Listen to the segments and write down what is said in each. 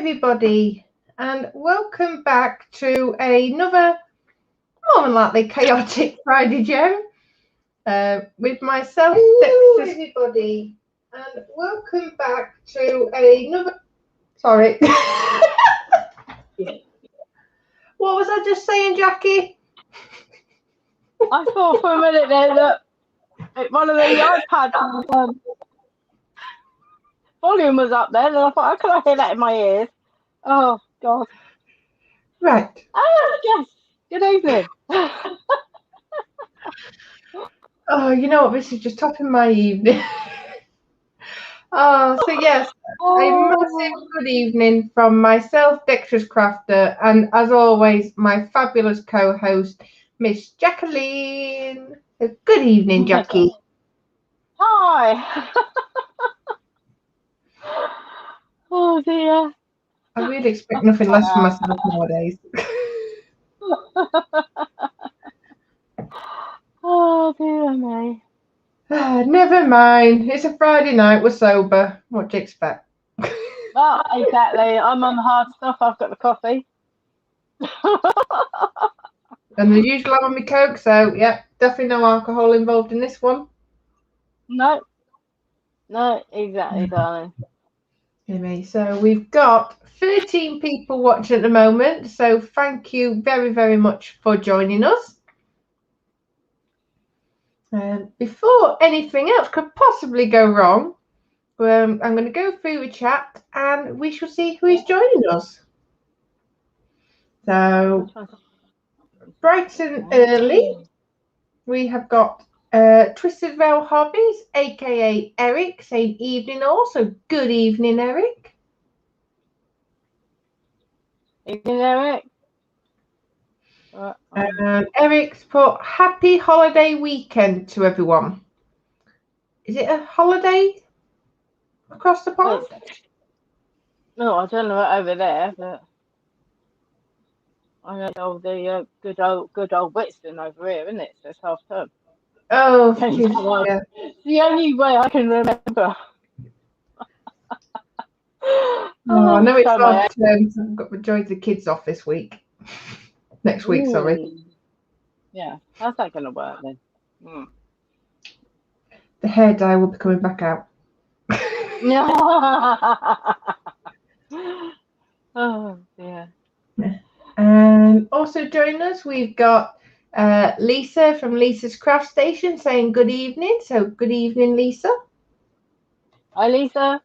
everybody, and welcome back to another more than likely chaotic Friday Joe with myself, Dexterous. Everybody, and welcome back to another. Sorry. What was I just saying, Jackie? I thought for a minute there that one of the iPad volume was up there, and I thought, how can I hear that in my ears? Oh, God. Right. Yes. Good evening. Oh, you know what? This is just topping my evening. So yes, a massive good evening from myself, Dexterous Crafter, and as always, my fabulous co-host, Miss Jacqueline. Good evening, Jackie. Hi. Oh, dear. I really expect nothing less from myself nowadays. Oh, dear me. Never mind. It's a Friday night. We're sober. What do you expect? Well, exactly. I'm on the hard stuff. I've got the coffee. And the usual I'm on my Coke, so yeah, definitely no alcohol involved in this one. No, exactly, darling. So we've got 13 people watching at the moment, so thank you very, very much for joining us. Before anything else could possibly go wrong, I'm going to go through the chat and we shall see who is joining us. So bright and early, we have got Twisted Veil Hobbies, aka Eric, saying evening all. So good evening, Eric. Evening, Eric. Eric's put happy holiday weekend to everyone. Is it a holiday across the pond? No, I don't know over there, but I know the good old Whitstone over here, isn't it? So it's half term. Oh, yeah. The only way I can remember. I know it's half term, so I've got the majority of the kids off this week. Next week, sorry. Yeah, how's that going to work then? The hair dye will be coming back out. Oh, dear. And also joining us, we've got Lisa from Lisa's Craft Station saying good evening. So good evening, Lisa. Hi, Lisa.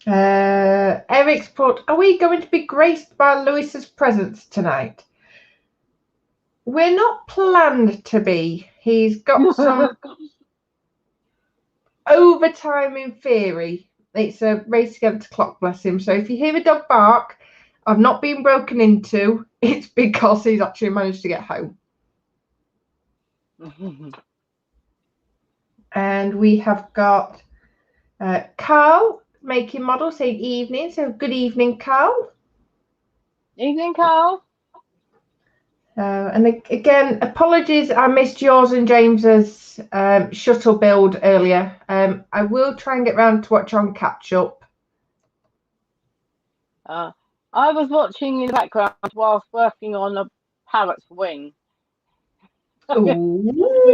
Eric's put, are we going to be graced by Lewis's presence tonight? We're not planned to be. He's got some overtime in theory. It's a race against the clock, bless him. So if you hear a dog bark, I've not been broken into. It's because he's actually managed to get home. And we have got Carl making model saying evening. So good evening, Carl. Evening, Carl. And again, apologies, I missed yours and James's shuttle build earlier. I will try and get round to watch on catch up. I was watching in the background whilst working on a parrot's wing. we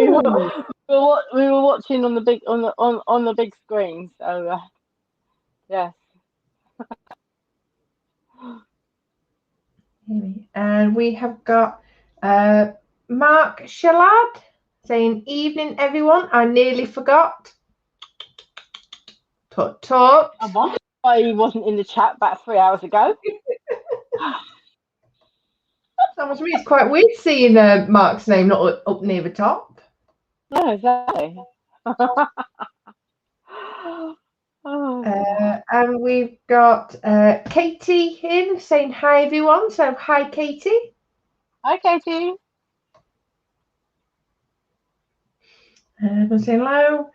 were watching on the big on the big screen. So yes. And we have got Mark Shallad saying evening, everyone. I nearly forgot. Tut tut. I wonder why he wasn't in the chat about 3 hours ago. That must mean it's quite weird seeing Mark's name not up near the top. No, exactly. And we've got Katie in saying hi, everyone. So hi, Katie. Hi, Katie. I'm saying hello.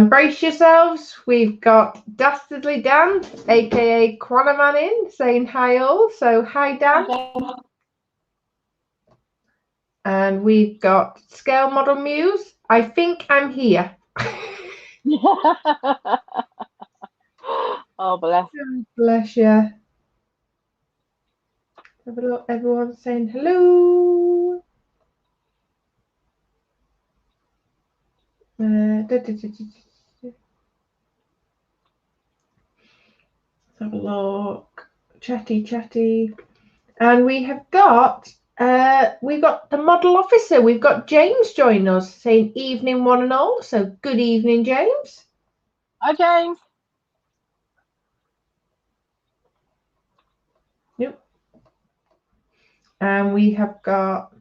Brace yourselves. We've got Dastardly Dan, aka Quanaman, in saying hi all. So hi, Dan. Hi, And we've got Scale Model Muse. I think I'm here. Oh, bless. Bless you. Have a look. Everyone's saying hello. Let's have a look. Chatty. And we have got the model officer. We've got James joining us saying evening one and all. So good evening, James. Hi, James. Yep. And we have got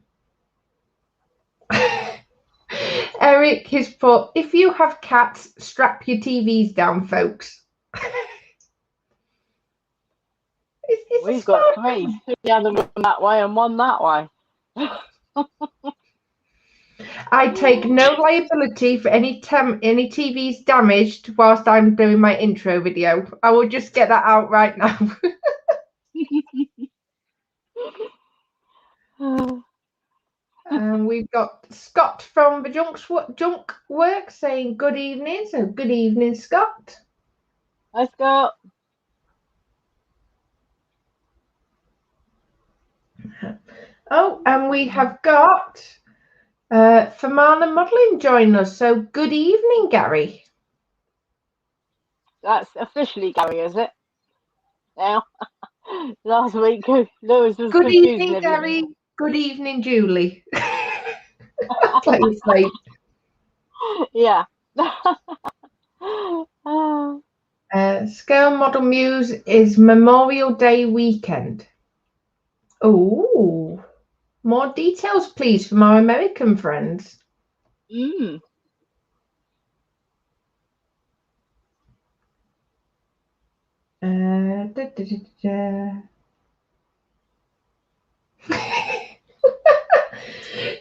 Eric has put, if you have cats, strap your TVs down, folks. We've got 3. 2 the other one that way and 1 that way. I take no liability for any TVs damaged whilst I'm doing my intro video. I will just get that out right now. And we've got Scott from the Junk Work saying good evening. So good evening, Scott. Let's go. Oh, and we have got Famana Modelling joining us. So good evening, Gary. That's officially Gary, is it? Now, last week Lewis was Good confusing evening, Gary. everything. Good evening, Julie. Please, like. Yeah. Scale Model Muse is Memorial Day weekend. Oh, more details, please, from our American friends.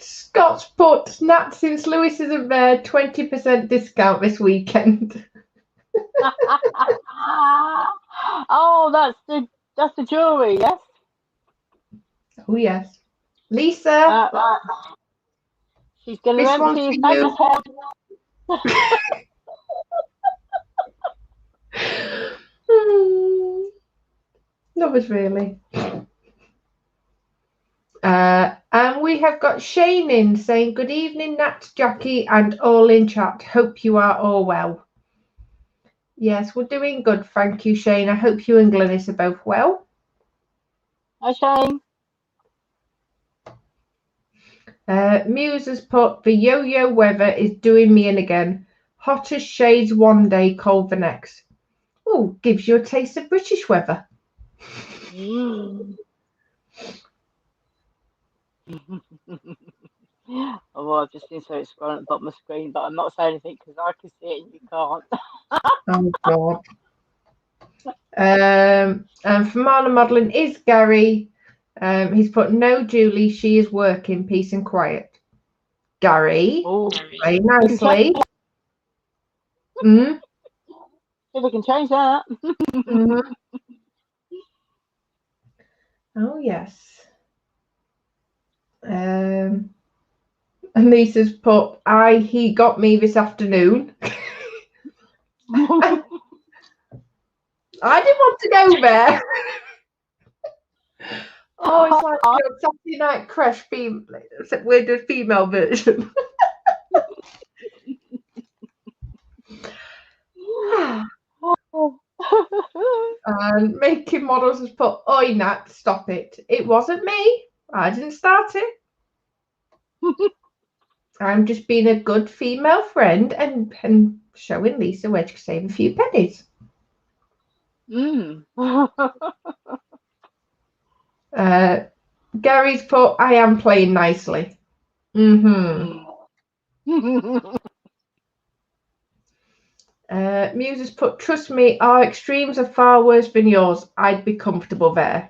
Scott's put Nat, since Lewis isn't there, 20% discount this weekend. Oh, that's the jewelry, yes? Oh yes, Lisa. Right. She's going to This empty his bank account. Lovers, really. And we have got Shane in saying, good evening, Nat, Jackie, and all in chat. Hope you are all well. Yes, we're doing good. Thank you, Shane. I hope you and Glenys are both well. Hi, Shane. Muse has put, the yo-yo weather is doing me in again. Hot as shades one day, cold the next. Oh, gives you a taste of British weather. Oh, well, I've just seen so it's scrolling at the bottom of the screen, but I'm not saying anything because I can see it and you can't. Oh, God. And for Marla Modelling is Gary. He's put, no, Julie, she is working, peace and quiet. Gary, very nicely. If we can change that. Oh, yes. And Lisa's put, he got me this afternoon. I didn't want to go there. Oh, it's like your Saturday Night Crash except we're the female version. And Making Models has put, oi, Nat, stop it. It wasn't me. I didn't start it. I'm just being a good female friend and showing Lisa where she can save a few pennies. Gary's put, I am playing nicely. Muse has put, trust me, our extremes are far worse than yours. I'd be comfortable there.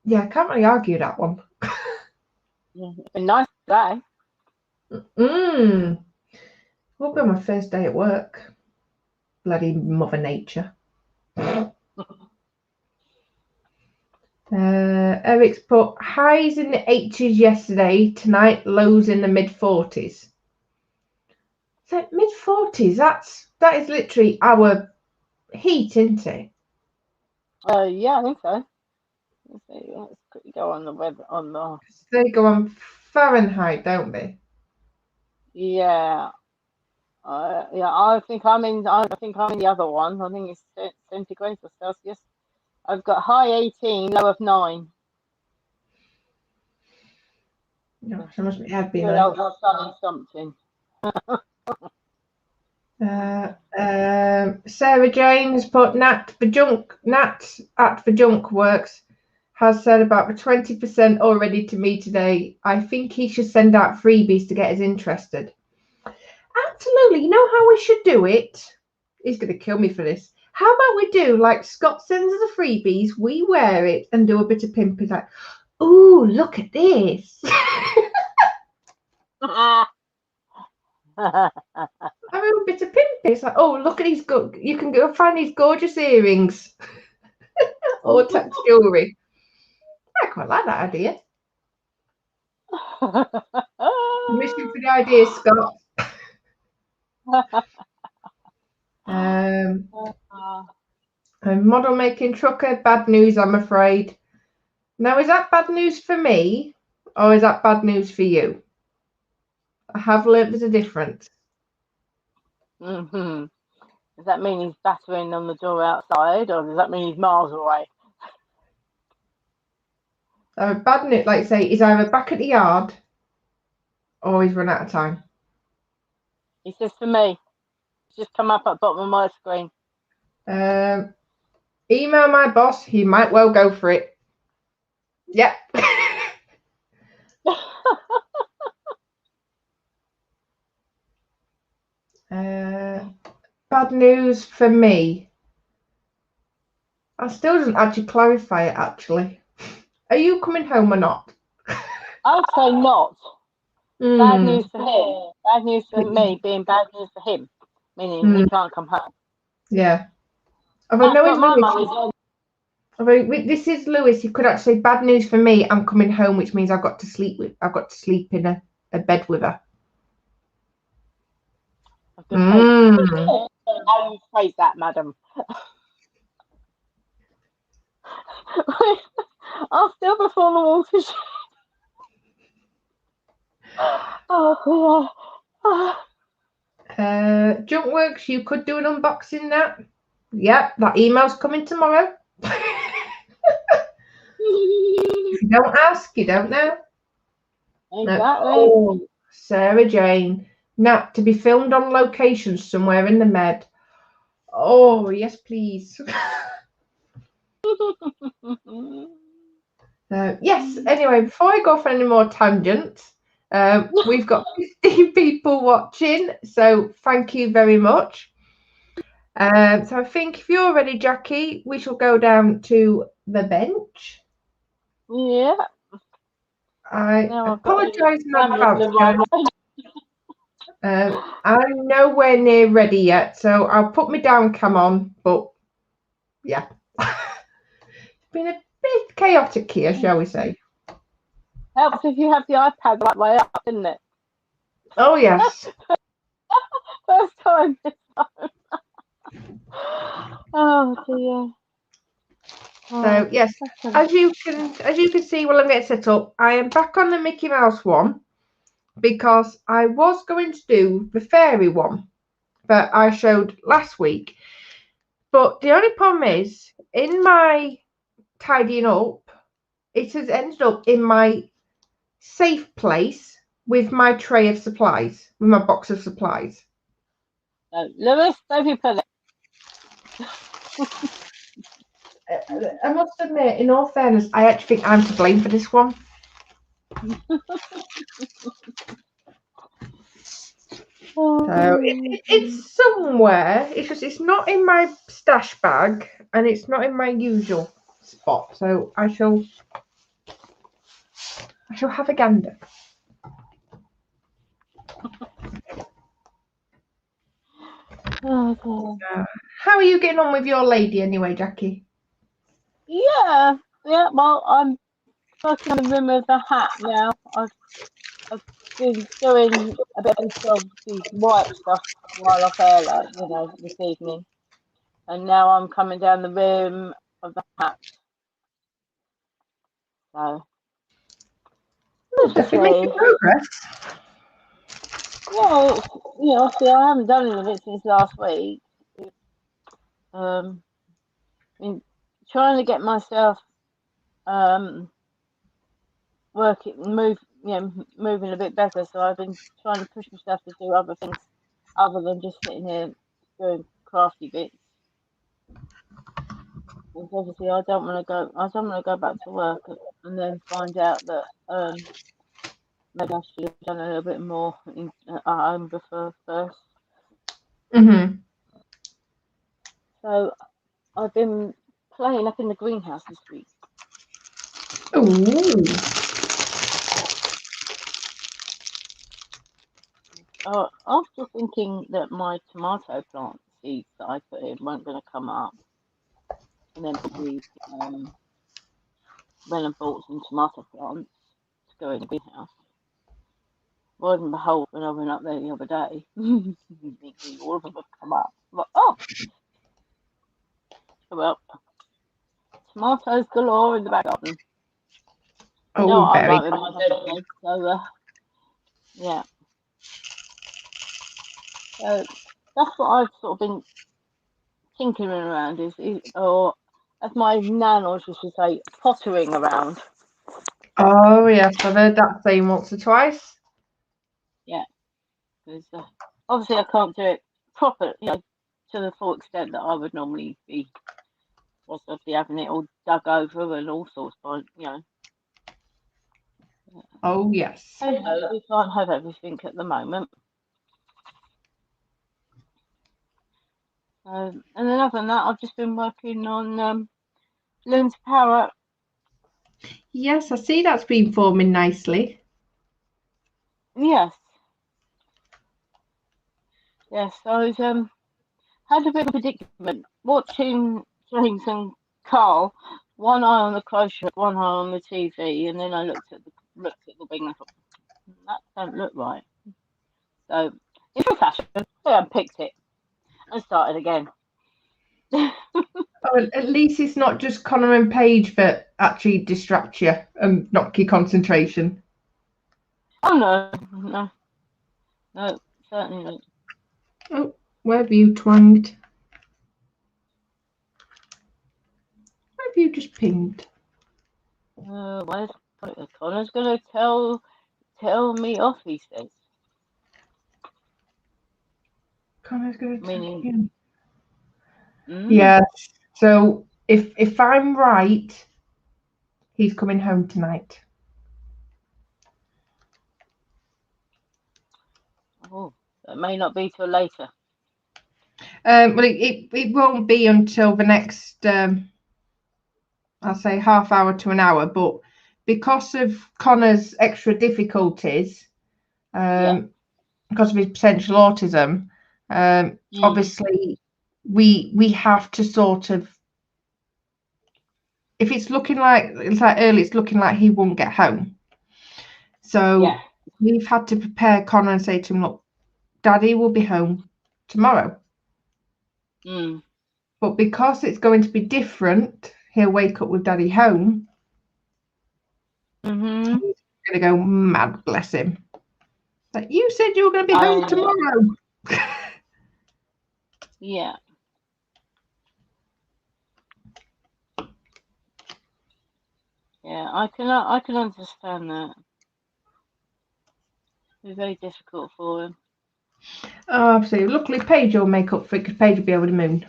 Yeah, I can't really argue that one. It's been nice today. Will be my first day at work. Bloody Mother Nature. Eric's put, highs in the 80s yesterday, tonight lows in the mid-40s. So mid-40s, that is literally our heat, isn't it? Yeah, I think so. Let's see. Let's quickly go on the web on the. They go on Fahrenheit, don't they? Yeah. Yeah, I think I'm in. I think I'm in the other one. I think it's centigrade or Celsius. I've got high 18, low of 9. No, I must have been Good on. old sunny something. Sarah Jane has put Nat at the Junk Works has said about the 20% already to me today. I think he should send out freebies to get us interested. Absolutely. You know how we should do it? He's going to kill me for this. How about we do like Scott sends us the freebies, we wear it and do a bit of pimping like, ooh, look at this. I mean, a bit of pimping. It's like, oh, look at these good. You can go find these gorgeous earrings or text jewelry. I quite like that idea. Permission for the idea, Scott. A model making trucker, bad news, I'm afraid. Now, is that bad news for me or is that bad news for you? I have learnt there's a difference. Mm-hmm. Does that mean he's battering on the door outside, or does that mean he's miles away? So bad news, like say, he's either back at the yard or he's run out of time. He says to me, it's just come up at the bottom of my screen. Email my boss, he might well go for it. Yep. Bad news for me. I still doesn't actually clarify it, actually. Are you coming home or not? I'd say not. Bad news for him. Bad news for me being bad news for him. Meaning he can't come home. Yeah. That's what my money's on. This is Lewis. He could actually say bad news for me. I'm coming home, which means I've got to sleep in a bed with her. How you phrase that, madam? I'll still before the watershed. Oh, Junkworks, you could do an unboxing that. Yep, that email's coming tomorrow. If you don't ask, you don't know. Exactly. Oh, Sarah Jane. Nat, to be filmed on location somewhere in the Med. Oh, yes, please. Yes, anyway, before I go for any more tangents, we've got 15 people watching, so thank you very much. So I think if you're ready, Jackie, we shall go down to the bench. Yeah. I apologise in advance, guys. I'm nowhere near ready yet, so I'll put my down cam on, but yeah. It's been a bit chaotic here, shall we say. Helps if you have the iPad right way up, didn't it? Oh, yes. First time this time. Oh dear. So yes, as you can see while I'm getting set up, I am back on the Mickey Mouse one because I was going to do the fairy one that I showed last week. But the only problem is, in my tidying up, it has ended up in my safe place with my tray of supplies, with my box of supplies. Lewis, don't you put it? I must admit, in all fairness, I actually think I'm to blame for this one. So it's somewhere. It's just it's not in my stash bag and it's not in my usual spot. So I shall have a gander. How are you getting on with your lady anyway, Jackie? Yeah. Well, I'm working on the rim of the hat now. I've been doing a bit of these white stuff while off air, like this evening. and now I'm coming down the rim of the hat. So Definitely making progress. Well, see, I haven't done any of it since last week. In trying to get myself moving a bit better. So I've been trying to push myself to do other things other than just sitting here doing crafty bits. Because obviously, I don't want to go. I don't want to go back to work and then find out that maybe I should have done a little bit more at home before first. So I've been playing up in the greenhouse this week. Ooh. After thinking that my tomato plant seeds that I put in weren't going to come up, and then probably when I bought some tomato plants to go in the greenhouse, lo and behold, when I went up there the other day, all of them have come up. I'm like, oh, well, tomatoes galore in the back garden. Oh, No, I very like them in my bed, so yeah. So that's what I've sort of been tinkering around or as my nan always used to say, pottering around. Oh yes, I've heard that saying once or twice. Yeah, because obviously I can't do it proper, to the full extent that I would normally be. Obviously having it all dug over and all sorts, but Oh yes. we can't have everything at the moment. And then other than that, I've just been working on Loon's Power. Yes, I see that's been forming nicely. Yes. Yes, I was had a bit of a predicament watching James and Carl, one eye on the crochet, one eye on the TV, and then I looked at the thing and I thought, that don't look right. So in true fashion, I unpicked it and started again. Oh, at least it's not just Connor and Paige that actually distract you and knock your concentration. Oh no, certainly not. Oh, where have you twanged? Where have you just pinged? Where's Connor's gonna tell me off? He says. Connor's going to tell Meaning, him. Yes. So if I'm right, he's coming home tonight. oh, that may not be till later. Well, it won't be until the next, I'll say half hour to an hour, but because of Connor's extra difficulties, because of his potential autism, obviously we have to sort of, if it's looking like early, it's looking like he won't get home. So we've had to prepare Connor and say to him, look, Daddy will be home tomorrow. But because it's going to be different, he'll wake up with Daddy home. He's going to go mad, bless him. Like, you said you were going to be home tomorrow. Yeah. Yeah, I can understand that. It's very difficult for him. Oh, absolutely. Luckily, Paige will make up for it because Paige will be over the moon.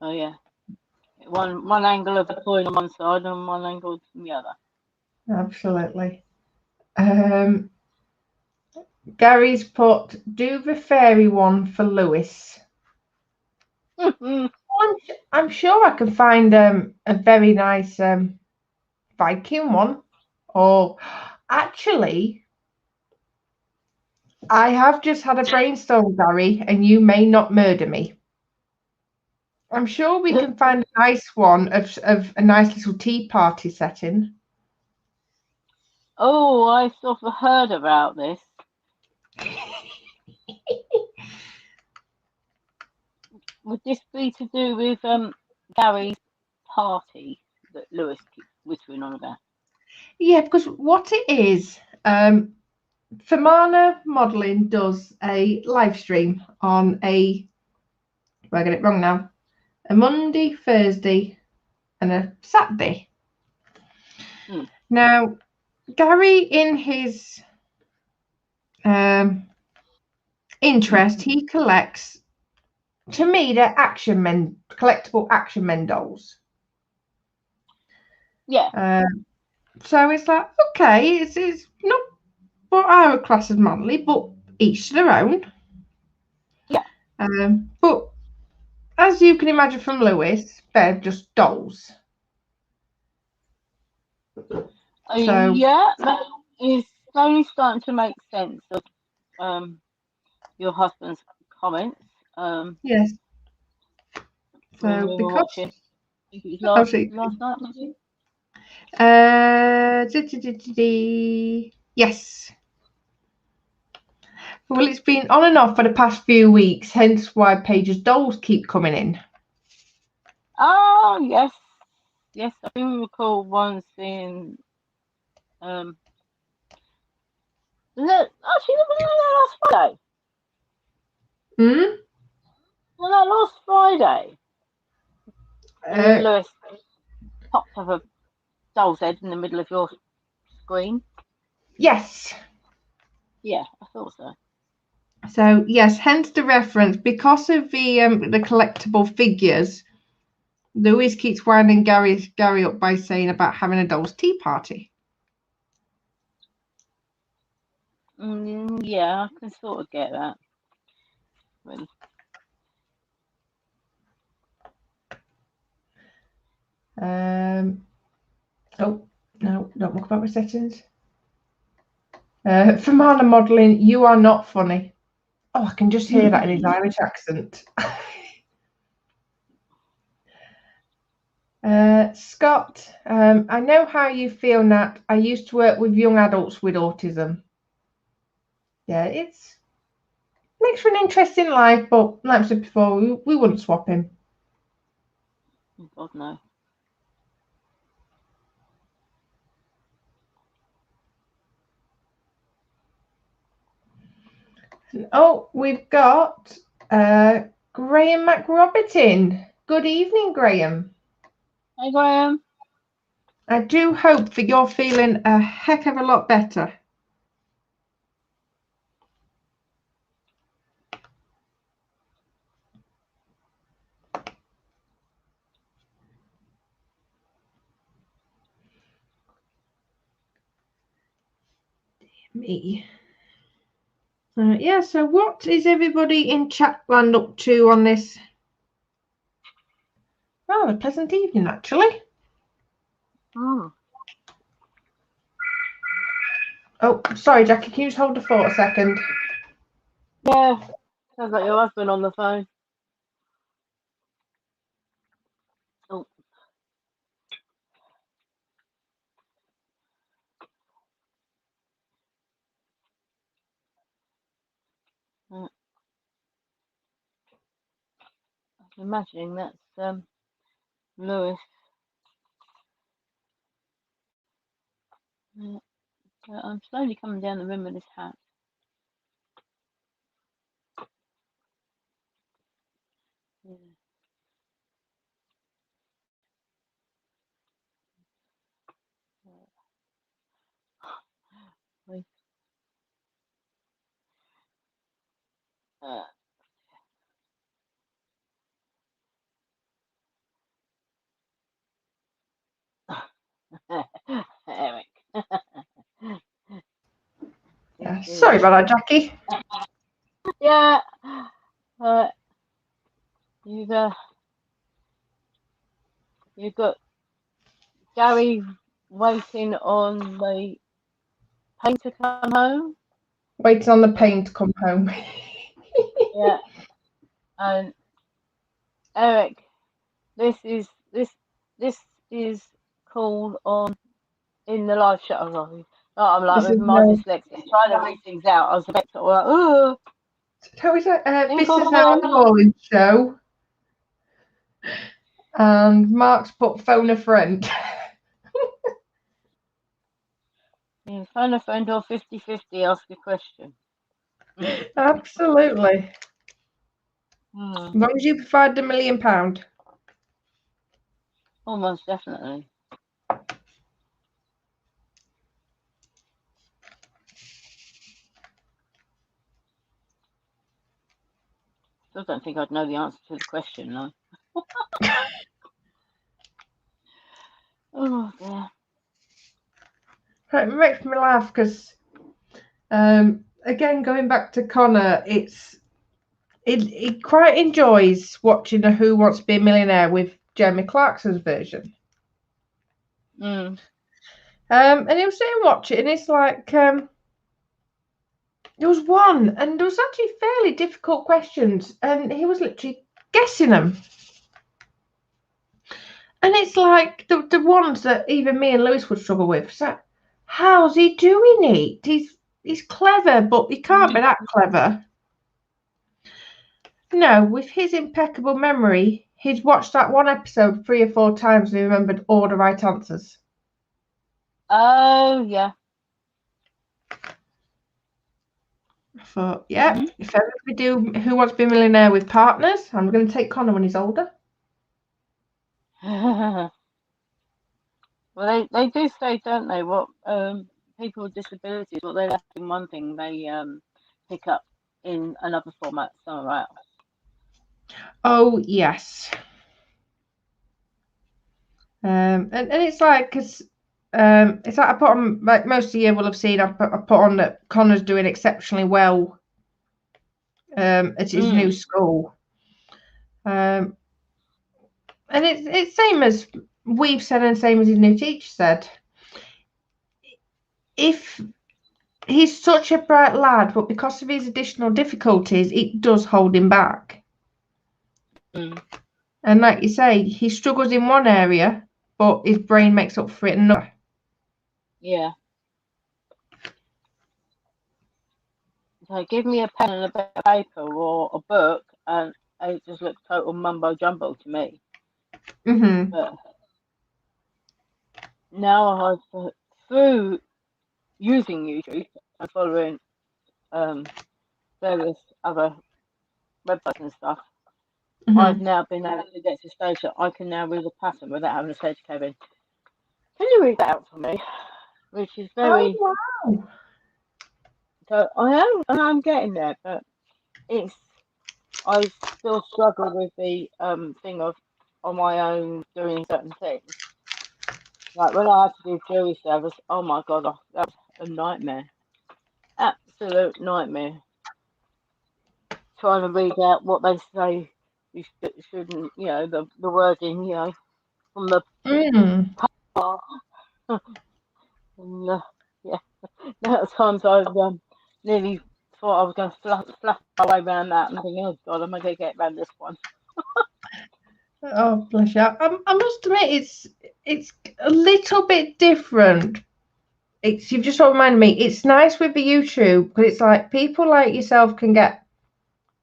Oh yeah. One angle of the coin on one side and one angle on the other. Absolutely. Gary's put, do the fairy one for Lewis. I'm sure I can find a very nice Viking one. Or actually, I have just had a brainstorm, Gary, and you may not murder me. I'm sure we can find a nice one of a nice little tea party setting. Oh, I sort of heard about this. would this be to do with Gary's party that Lewis keeps whispering on about? Yeah, because what it is, Famana Modelling does a live stream on I get it wrong now, a Monday, Thursday, and a Saturday. Now, Gary, in his interest, he collects, to me, they're collectible action men dolls. Yeah. So it's like, okay, it's not what I would class as manly, but each to their own. Yeah. But as you can imagine from Lewis, they're just dolls. So yeah, that is slowly starting to make sense of your husband's comments. Yes. When So we were watching, I think it was last night, was it? Yes. Well, it's been on and off for the past few weeks, hence why Paige's dolls keep coming in. Oh yes, yes. I do recall one seeing. Actually, was that last Friday? Was that last Friday? Lewis popped up a doll's head in the middle of your screen. Yes. Yeah, I thought so. So yes, hence the reference, because of the collectible figures. Lewis keeps winding Gary up by saying about having a doll's tea party. Yeah, I can sort of get that. Really. Oh no, don't look about my settings. Famana Modelling, you are not funny. Oh, I can just hear that in his Irish accent. Scott, I know how you feel, Nat. I used to work with young adults with autism. Yeah, it's makes for an interesting life, but like I said before, we wouldn't swap him. God no. Oh, we've got Graham McRobertin. Good evening, Graham. Hey, Graham. I do hope that you're feeling a heck of a lot better. Me. Yeah, so what is everybody in Chatland up to on this rather pleasant evening, actually? Oh, sorry, Jackie, can you just hold the thought a second? Yeah, sounds like your husband on the phone. Oh. I'm imagining that's Lewis. I'm slowly coming down the rim of this hat. Yeah. Eric. Sorry about that, Jackie. Yeah. You've got Gary waiting on the paint to come home. Waiting on the paint to come home. Yeah. And Eric, this is called on in the live show. I'm like with my dyslexia, trying to read things out. I was a bit like, oh. How is it? This is our morning show. And Mark's put phone a friend. Yeah, phone a friend or 50-50, ask a question. Absolutely. As long as you provide the £1 million. Almost definitely. Still don't think I'd know the answer to the question, though. Oh, dear. It makes me laugh because, again, going back to Connor, he quite enjoys watching a Who Wants to Be a Millionaire with Jeremy Clarkson's version. Mm. And he'll sit and watch it, and it's like there was one, and there was actually fairly difficult questions, and he was literally guessing them. And it's like the ones that even me and Lewis would struggle with. So, how's he doing it? He's clever, but he can't be that clever. No, with his impeccable memory, he'd watched that one episode 3 or 4 times and he remembered all the right answers. Oh, yeah. I thought, yeah, if ever we do Who Wants to Be a Millionaire with partners, I'm going to take Connor when he's older. Well, they do say, don't they, what people with disabilities, what they lack in one thing, they pick up in another format somewhere else. Oh, yes. And it's like, because it's like I put on, like most of the year will have seen, I put on that Connor's doing exceptionally well at his new school. And it's same as we've said and same as his new teacher said. If he's such a bright lad, but because of his additional difficulties, it does hold him back. And like you say, he struggles in one area, but his brain makes up for it in another. Yeah. So give me a pen and a bit of paper or a book, and it just looks total mumbo jumbo to me. But now through using YouTube and following various other websites and stuff, I've now been able to get to the stage that I can now read a pattern without having to say to Kevin, "Can you read that out for me?" Which is very. Oh, wow. So I'm getting there, but I still struggle with the thing of on my own doing certain things. Like when I had to do jury service, oh my god, that was a nightmare, absolute nightmare. Trying to read out what they say you shouldn't, the wording, from the and, yeah. Now at times I've nearly thought I was going to fluff my way around that and thinking, oh god, am I going to get around this one? Oh, bless you. I must admit, it's a little bit different. You've just reminded me. It's nice with the YouTube because it's like people like yourself can get,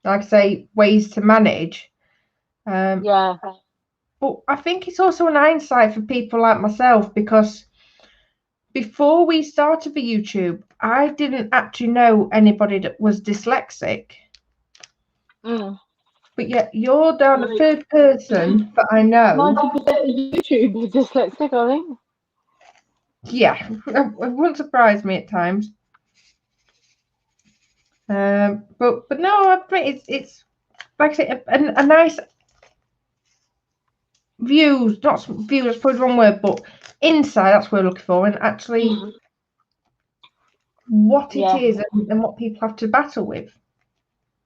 like I say, ways to manage. Yeah. But I think it's also an insight for people like myself because before we started the YouTube, I didn't actually know anybody that was dyslexic. But yet you're down the third person that I know. 90% of YouTube is dyslexic, I think. Yeah, it wouldn't surprise me at times. But no, I think it's like I say a nice view. Not view, that's probably the wrong word, but insight. That's what we're looking for, and actually what it is and what people have to battle with.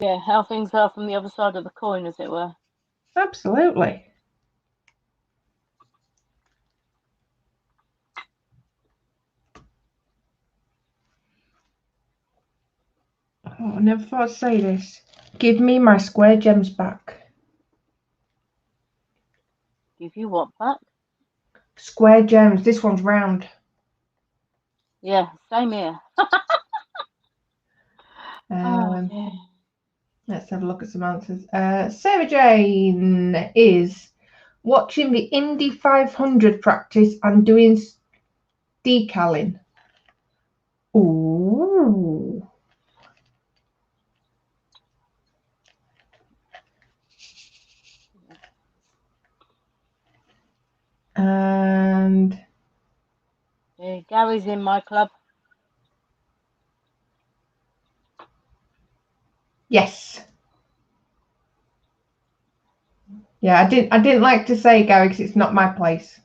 Yeah, how things are from the other side of the coin, as it were. Absolutely. Oh, I never thought I'd say this. Give me my square gems back. Give you what back? Square gems. This one's round. Yeah, same here. Let's have a look at some answers. Sarah Jane is watching the Indy 500 practice and doing decaling. Ooh. And Gary's in my club. yes. Yeah, I didn't like to say Gary because it's not my place.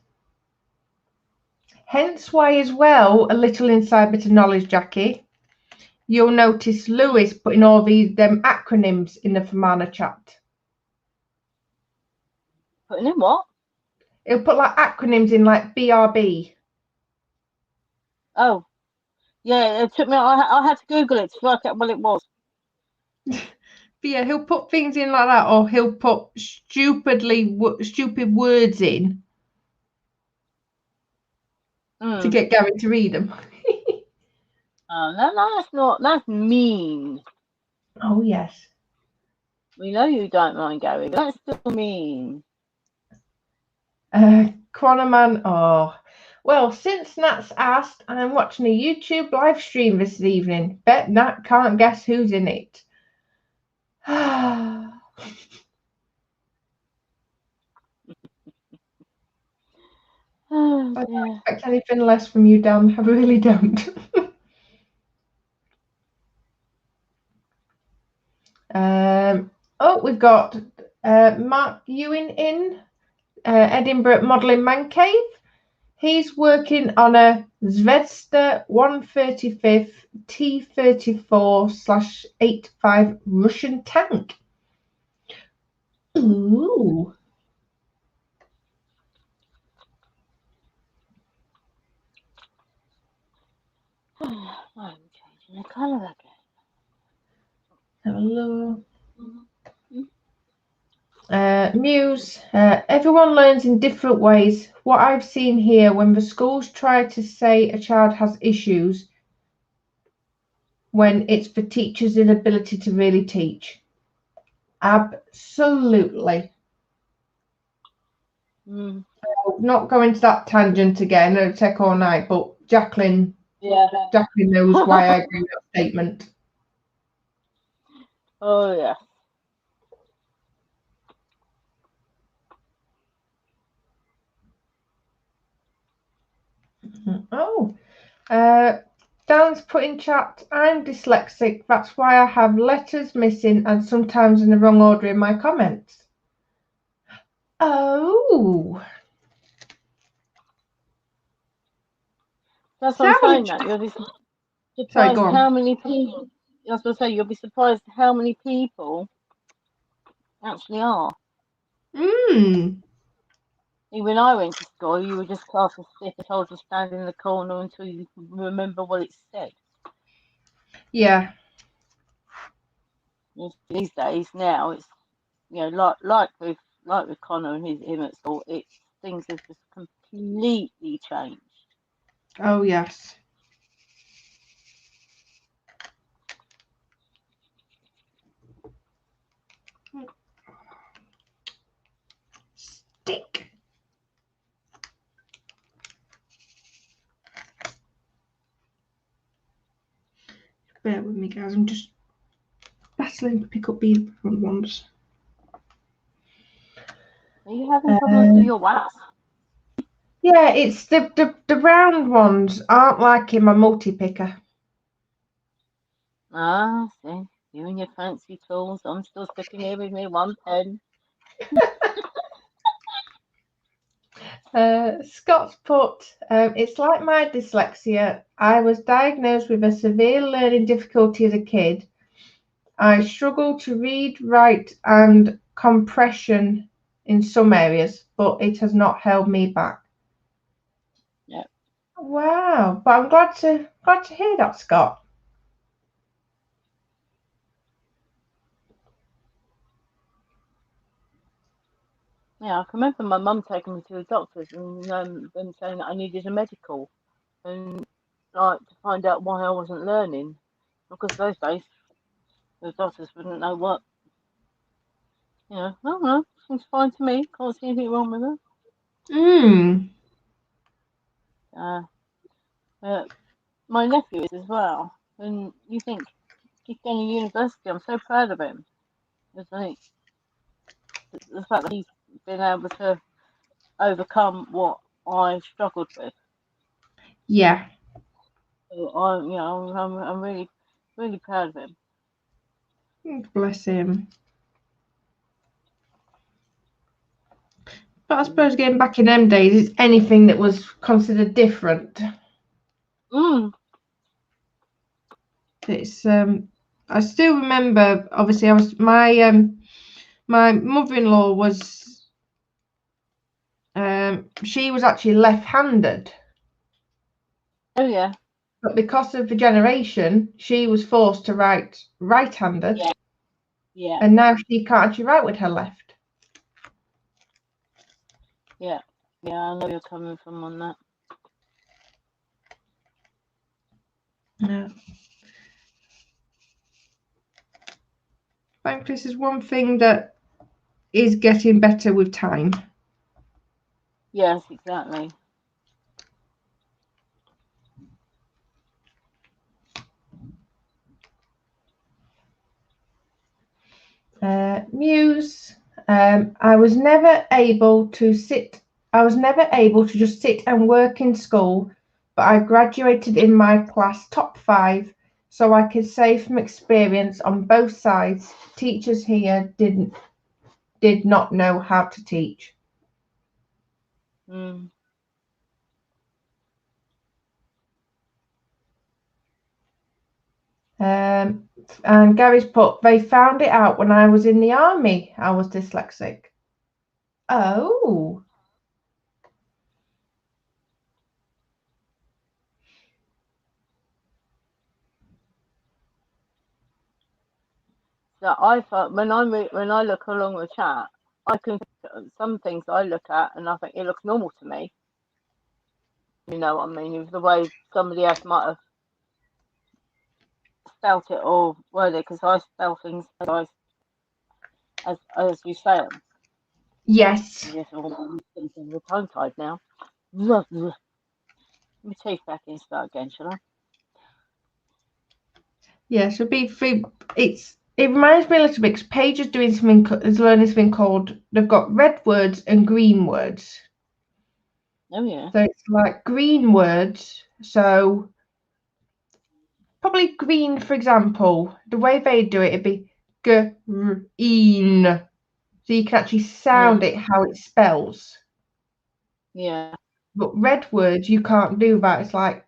Hence why as well, a little inside bit of knowledge, Jackie. You'll notice Lewis putting all them acronyms in the Fermanagh chat. Putting in what? He'll put like acronyms in like BRB. Oh, yeah. It took me. I had to Google it to work out what it was. But yeah, he'll put things in like that, or he'll put stupid words in to get Gary to read them. Oh, no, that's not. That's mean. Oh yes. We know you don't mind, Gary. But that's still mean. Chronoman. Oh. Well, since Nat's asked, I'm watching a YouTube live stream this evening. Bet Nat can't guess who's in it. Oh, I dear. don't expect anything less from you, Dan. I really don't. We've got Mark Ewing in Edinburgh Modelling Man Cave. He's working on a Zvezda 135th T-34/85 Russian tank. Ooh. I'm changing the colour again. Hello. Muse, everyone learns in different ways. What I've seen here, when the schools try to say a child has issues, when it's the teacher's inability to really teach. Absolutely. Not go into that tangent again, it'll take all night, but Jacqueline knows why I agree with that statement. Oh, yeah. Oh, Dan's put in chat, I'm dyslexic, that's why I have letters missing and sometimes in the wrong order in my comments. Oh. That's what I'm saying, that you'll be surprised how many people. I was going to say, you'll be surprised how many people actually are. Mm. When I went to school, you were just classed as sick and told to stand in the corner until you remember what it said. Yeah. These days, now it's like with Connor and him at school, things have just completely changed. Oh yes. Stick. Bear with me, guys. I'm just battling to pick up these front ones. Are you having problems with your wax? Yeah, it's the round ones aren't like in my multi-picker. Ah, see, you and your fancy tools. I'm still sticking here with me one pen. Scott's put, it's like my dyslexia. I was diagnosed with a severe learning difficulty as a kid. I struggle to read, write, and compression in some areas, but it has not held me back. Yeah. Wow, but I'm glad to hear that, Scott. Yeah, I can remember my mum taking me to the doctors and them saying that I needed a medical and like to find out why I wasn't learning, because those days the doctors wouldn't know what. I don't know. Seems fine to me. Can't see anything wrong with her. My nephew is as well. And you think he's going to university. I'm so proud of him. I think the fact that he's been able to overcome what I struggled with. Yeah. So I'm really, really proud of him. Bless him. But I suppose getting back in them days, is anything that was considered different. It's I still remember. Obviously, I was my mother-in-law was she was actually left-handed. Oh yeah. But because of the generation, she was forced to write right-handed. Yeah. Yeah. And now she can't actually write with her left. Yeah. Yeah, I know you're coming from on that. Yeah. I think this is one thing that is getting better with time. Yes, exactly. Muse. I was never able to just sit and work in school, but I graduated in my class top 5, so I could say from experience on both sides, teachers here did not know how to teach. And Gary's put, they found it out when I was in the army. I was dyslexic. Oh. So I thought when I look along the chat, I can some things I look at and I think it looks normal to me. You know what I mean? The way somebody else might have spelt it or worded, because I spell things as you say them. Yes. Yes, all the tongue tied now. Let me take back and start again, shall I? Yeah, so it reminds me a little bit because Paige is learning something called, they've got red words and green words. Oh yeah. So it's like green words. So probably green, for example, the way they do it, it'd be green. So you can actually sound it how it spells. Yeah. But red words, you can't do that. It's like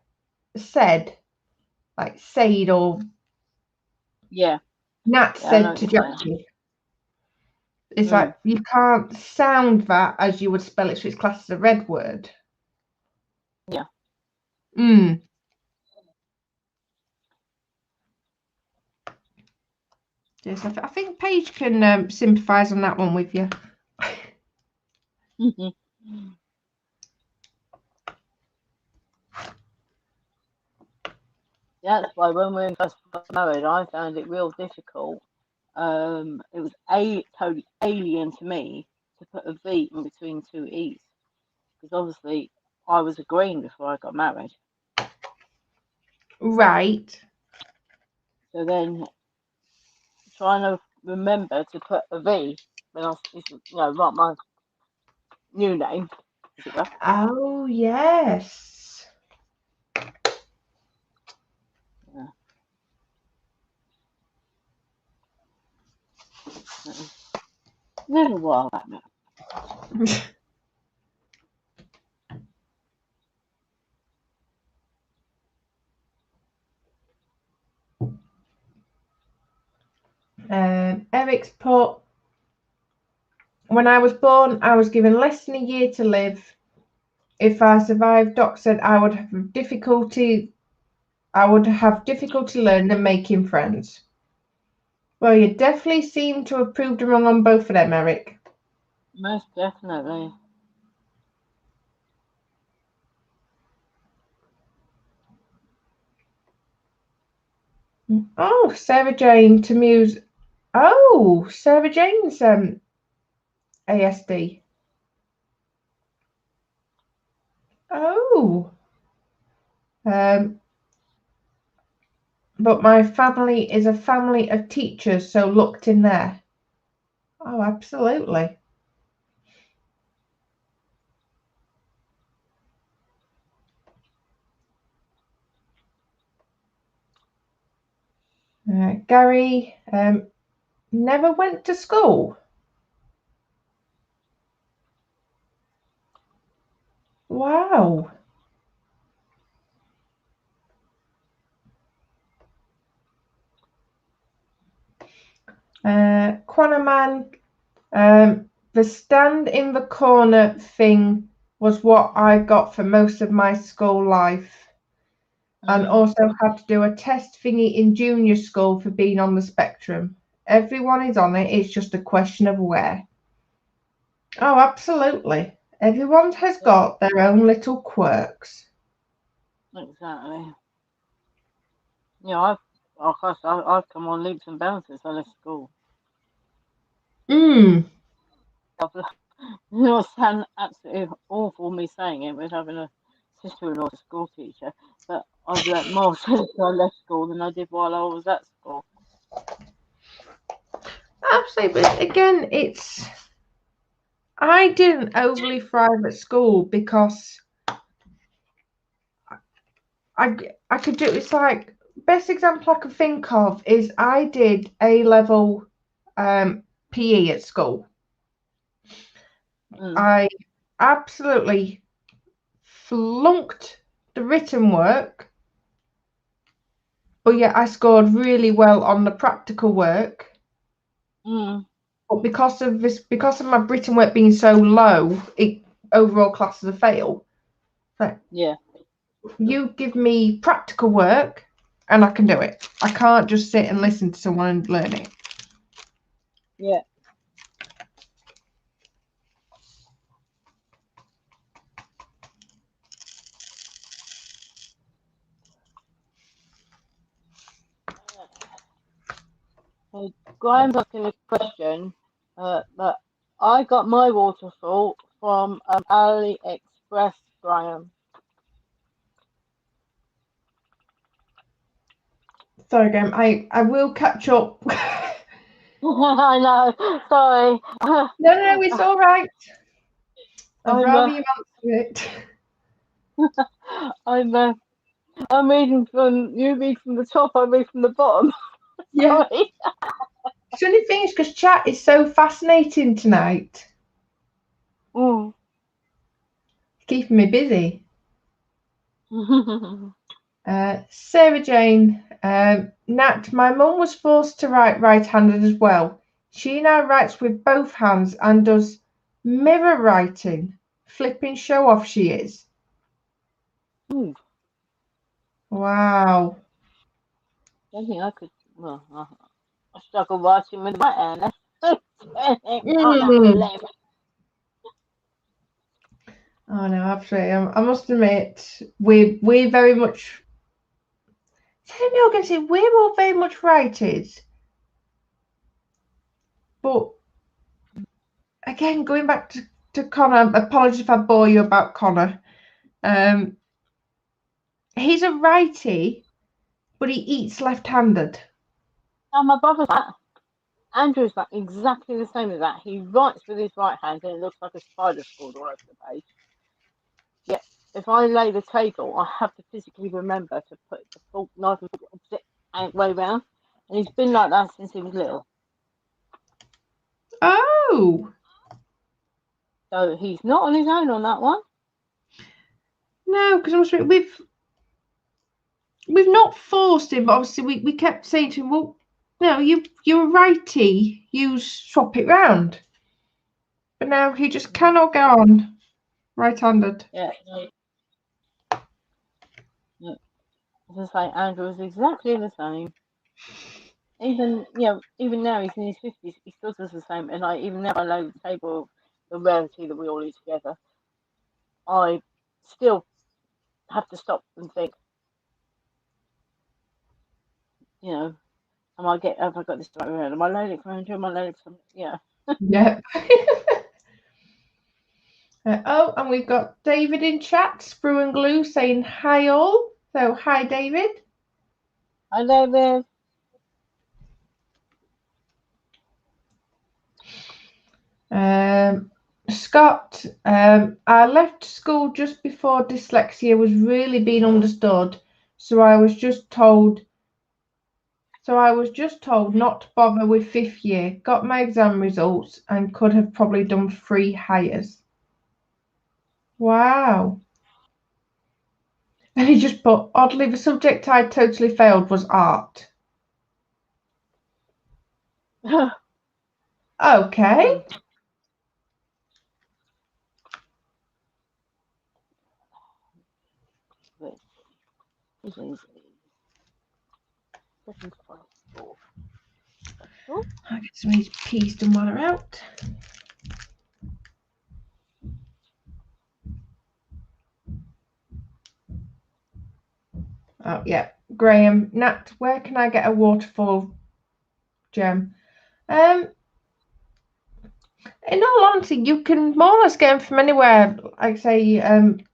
said, like said, or Yeah. Nat Yeah, I know said what to you're saying. Jackie. It's like you can't sound that as you would spell it, so it's classed as a red word. Yeah. Yes, I think Paige can sympathise on that one with you. That's why when we first got married, I found it real difficult. It was totally alien to me to put a V in between two E's, because obviously I was a green before I got married. Right. So then trying to remember to put a V when I write my new name, as it were. Oh, yes. Yeah. It was a little while back now. Eric's put, when I was born, I was given less than a year to live. If I survived, Doc said I would have difficulty learning and making friends. Well, you definitely seem to have proved wrong on both of them, Eric. Most definitely. Oh, Sarah Jane to Muse. Oh, Sarah Jane's ASD? Oh. But my family is a family of teachers, so looked in there. Oh, absolutely. Gary never went to school. Wow. Quanaman, the stand in the corner thing was what I got for most of my school life. And also had to do a test thingy in junior school for being on the spectrum. Everyone is on it, it's just a question of where. Oh, absolutely. Everyone has got their own little quirks. Exactly. Yeah, I've come on leaps and bounds since I left school. Mm. You know, it sounds absolutely awful me saying it with having a sister-in-law as a school teacher, but I've learnt more since I left school than I did while I was at school. Absolutely, but again, I didn't overly thrive at school because I could do, it's like, best example I could think of is I did A-level PE at school. I absolutely flunked the written work, but yet I scored really well on the practical work. But because of my written work being so low, it overall class as a fail. Like, yeah. You give me practical work and I can do it. I can't just sit and listen to someone and learn it. Yeah. So Graham's asking a question, but I got my waterfall from AliExpress, Graham. Sorry, Graham. I will catch up. I know. Sorry. No, it's all right. I'd rather you answer it. I'm reading from, you read from the top, I read from the bottom. Yeah. Sorry. It's only thing is because chat is so fascinating tonight. Keeping me busy. Sarah Jane, Nat, my mum was forced to write right-handed as well. She now writes with both hands and does mirror writing. Flipping show off she is. Wow. I think I could, well, I struggle writing with the right hand. Oh no, absolutely. I must admit, we're very much. I don't know, I say we're all very much writers, but again, going back to Connor. Apologies if I bore you about Connor. He's a righty, but he eats left-handed. Oh, my brother's that. Andrew's like exactly the same as that. He writes with his right hand and it looks like a spider crawled all over the page. Yeah, if I lay the table, I have to physically remember to put the fork, knife, and fork opposite way round. And he's been like that since he was little. Oh. So he's not on his own on that one. No, because we've not forced him, but obviously we kept saying to him, well, no, you're a righty, you swap it round. But now he just cannot go on right-handed. Yeah. Yeah. As I say, Andrew is exactly the same. Even now he's in his 50s, he still does the same. And even now I lay the table, the rarity that we all eat together, I still have to stop and think, have I got this right around? Am I laying it for Andrew? Am I laying it for something? Yeah. Yeah. Oh, and we've got David in chat, Sprue and Glue, saying hi all. So hi, David. Hi, David. Scott, I left school just before dyslexia was really being understood, so I was just told not to bother with 5th year. Got my exam results and could have probably done 3 hires. Wow. And he just put, oddly, the subject I totally failed was art. Okay. I'll get some of these peas done while they're out. Oh, yeah. Graham, Nat, where can I get a waterfall gem? In all honesty, you can more or less get them from anywhere. Like say,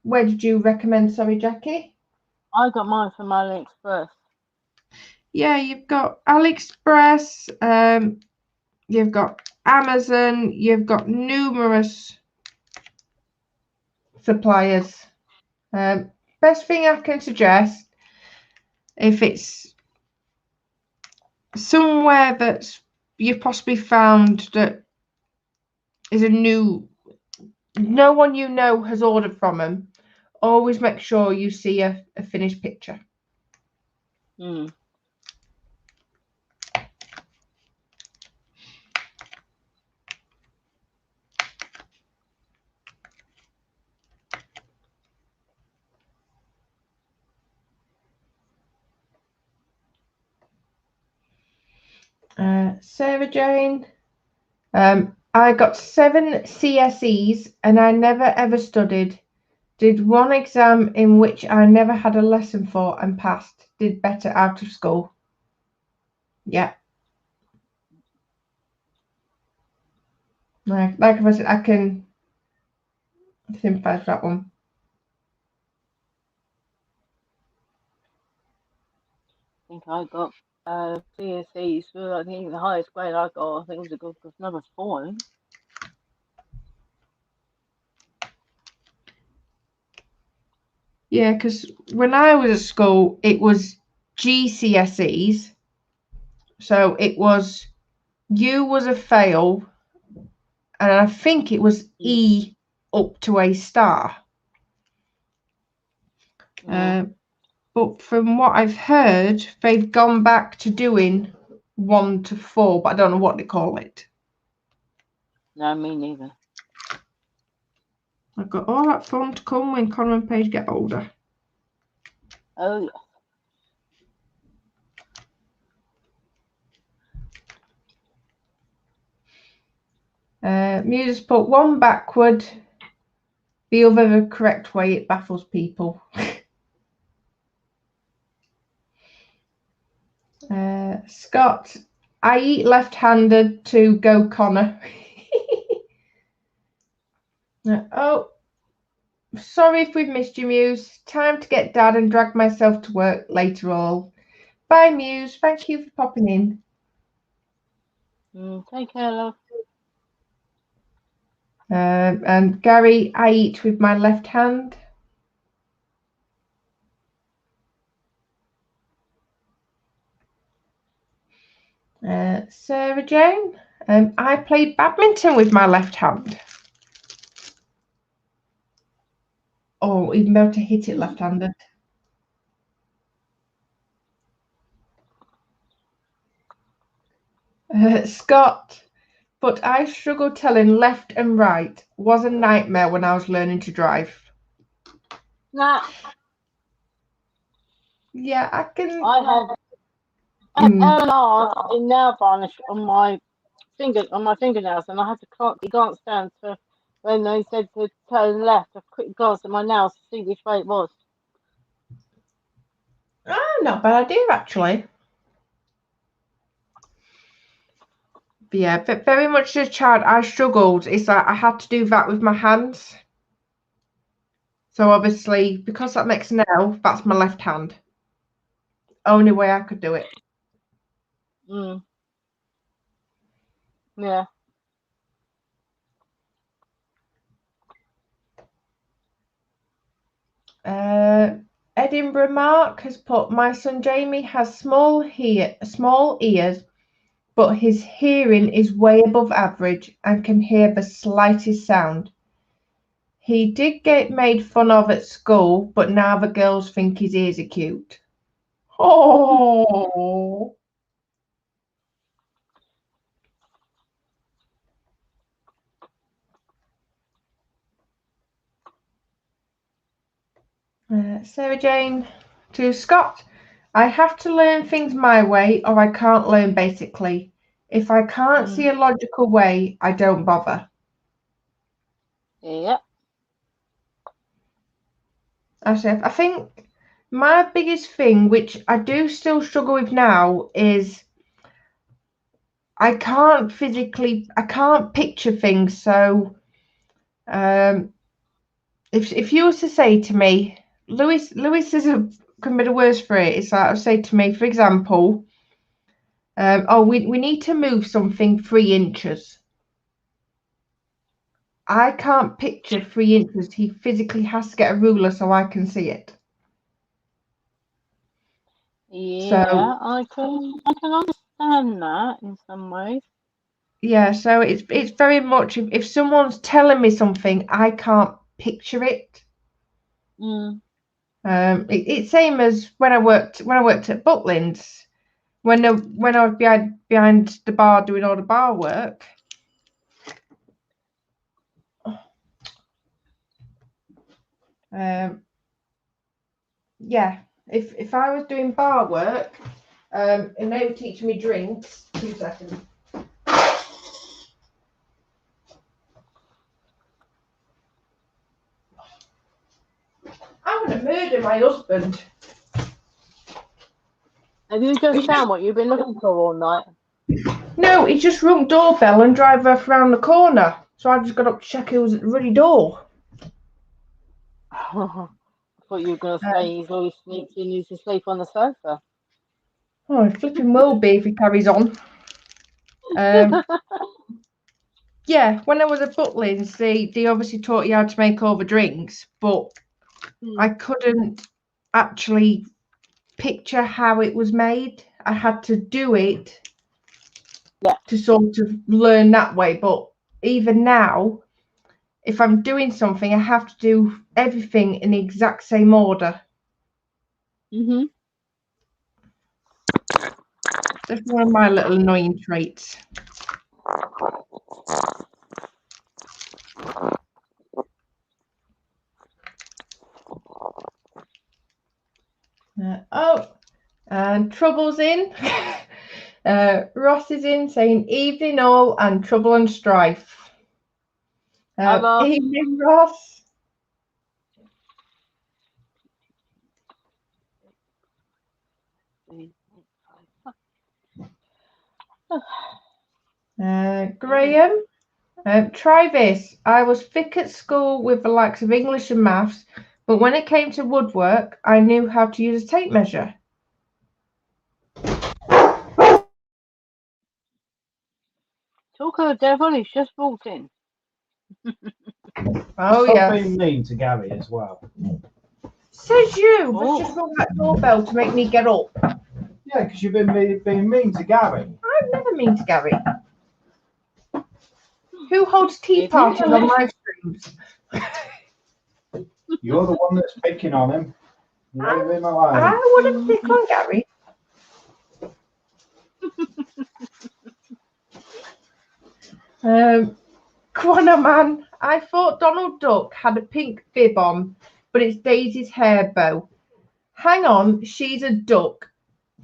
where did you recommend? Sorry, Jackie. I got mine from AliExpress. Yeah, you've got AliExpress. You've got Amazon. You've got numerous suppliers. Best thing I can suggest, if it's somewhere that you've possibly found that is no one you know has ordered from them, always make sure you see a finished picture. Sarah Jane, I got 7 CSEs and I never ever studied. Did one exam in which I never had a lesson for and passed. Did better out of school. Yeah. Like I said, I can sympathise with that one. I think I got CSEs for, I think the highest grade I got, I think was a good number 4. Yeah, because when I was at school, it was GCSEs. So it was, U was a fail, and I think it was E up to a star. But from what I've heard, they've gone back to doing 1 to 4, but I don't know what they call it. No, me neither. I've got all that fun to come when Connor and Paige get older. Oh, Muses put 1 backward, the other the correct way. It baffles people. Scott, I eat left-handed to go Connor. Oh, sorry if we've missed you, Muse. Time to get Dad and drag myself to work later all. Bye, Muse. Thank you for popping in. Take care, love. And Gary, I eat with my left hand. Sarah Jane, I play badminton with my left hand. Oh, even be able to hit it left-handed. Scott, but I struggle telling left and right. Was a nightmare when I was learning to drive. Nah. Yeah, I can. I had M&R in nail varnish on my fingernails, and I had to glance down to when they said to turn left. A quick glance at my nails to see which way it was. Oh, not a bad idea actually. But yeah, but very much as a child, I struggled. It's like I had to do that with my hands. So obviously, because that makes an L, that's my left hand. Only way I could do it. Yeah. Edinburgh Mark has put, my son Jamie has small ears, but his hearing is way above average and can hear the slightest sound. He did get made fun of at school, but now the girls think his ears are cute. Oh. Sarah Jane to Scott. I have to learn things my way or I can't learn, basically. If I can't see a logical way, I don't bother. Yep. I think my biggest thing, which I do still struggle with now, is I can't picture things. So if you was to say to me, Lewis can be the worst for it. It's like I'll say to me, for example, we need to move something 3 inches. I can't picture 3 inches. He physically has to get a ruler so I can see it. Yeah, so, I can understand that in some ways. Yeah, so it's very much if someone's telling me something, I can't picture it. It's same as when I worked at Butlins, when I was behind the bar doing all the bar work. Yeah, if I was doing bar work, and they were teaching me drinks. 2 seconds. I'm gonna murder my husband. Have you just found what you've been looking for all night? No, he just rung doorbell and drive off around the corner. So I just got up to check who was at the ruddy door. I thought you were going to say he's always sneaks in, used to sleep on the sofa. Oh, flipping will be if he carries on. Yeah, when I was at Butlins, they obviously taught you how to make all the drinks, but I couldn't actually picture how it was made. I had to do it to sort of learn that way. But even now, if I'm doing something, I have to do everything in the exact same order. That's one of my little annoying traits. And Trouble's in. Ross is in saying evening all and trouble and strife. Evening, Ross. Graham. Try this. I was thick at school with the likes of English and maths, but when it came to woodwork, I knew how to use a tape measure. Talk of the devil, he's just walked in. Oh, Stop being mean to Gary as well. Says you, but just rung that doorbell to make me get up. Yeah, because you've been being mean to Gary. I'm never mean to Gary. Who holds tea parties on live streams? You're the one that's picking on him. Leave him alone. I wouldn't pick on Gary. Quanah man, I thought Donald Duck had a pink bib on, but it's Daisy's hair bow. Hang on, she's a duck.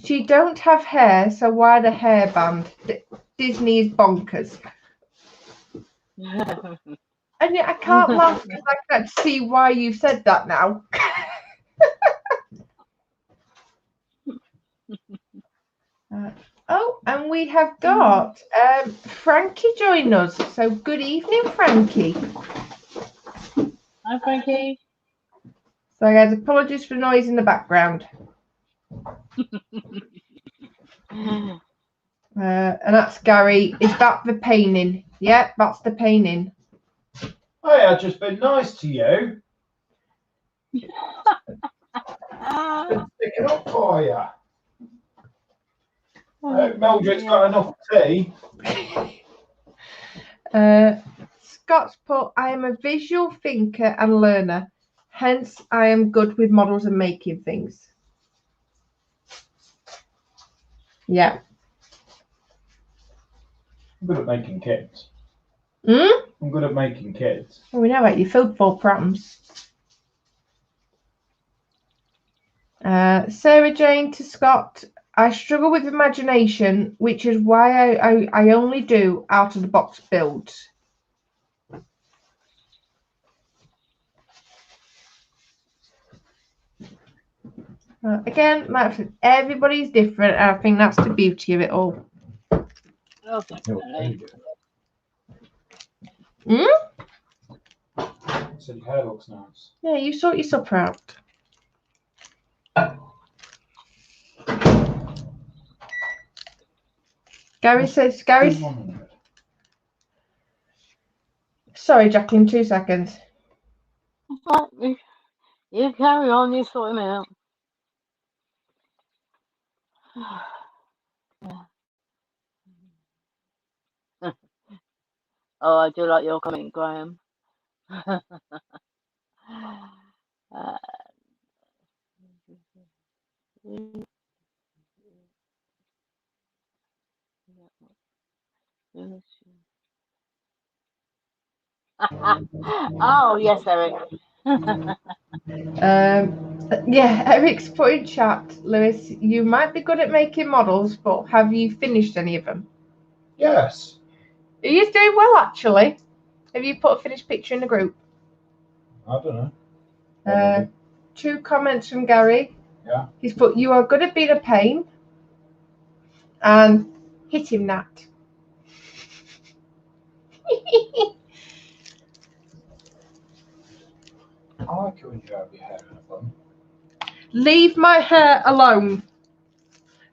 She don't have hair, so why the hairband? Disney is bonkers. And yet I can't laugh because I can't see why you said that now. And we have got Frankie join us. So good evening, Frankie. Hi, Frankie. So guys, apologies for noise in the background. And that's Gary. Is that the painting? Yep, that's the painting. Hey, I've just been nice to you. Been sticking up for you. Mildred's got enough tea. Scott's put, I am a visual thinker and learner. Hence, I am good with models and making things. Yeah. I'm good at making kids. Hmm? I'm good at making kids. Oh, we know it. You filled 4 prams. Sarah Jane to Scott, I struggle with imagination, which is why I only do out of the box builds. Again, everybody's different, and I think that's the beauty of it all. Oh, definitely. So your hair looks nice. Yeah, you sort your supper out. Gary says, sorry, Jacqueline, 2 seconds. You carry on, you sort him out. Oh, I do like your comment, Graham. Oh, yes, Eric. Yeah, Eric's put in chat, Lewis, you might be good at making models, but have you finished any of them? Yes. He's doing well, actually. Have you put a finished picture in the group? I don't know. 2 comments from Gary. Yeah. He's put, you are good at being a pain. And hit him, Nat. I like it when you have your hair in a bun. Leave my hair alone.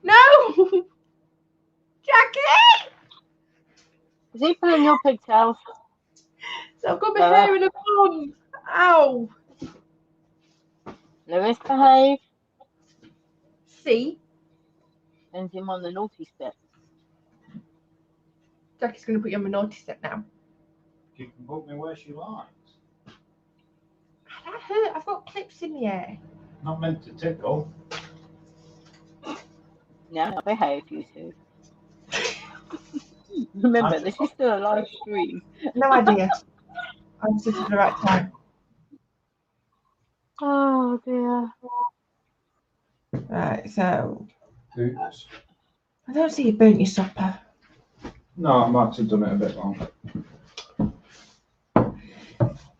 No! Jackie! Is he pulling your pigtails? So I've got my hair in a bun. Ow. Lewis, behave. See? Send him on the naughty step. Jackie's going to put you on my naughty step now. You can put me where she likes. That hurt. I've got clips in the hair. Not meant to tickle. Now behave, you two. Remember, this is still a live stream. No idea. I'm sitting at the right time. Oh, dear. Right, so. Oops. I don't see you burnt your supper. No, I might have done it a bit long.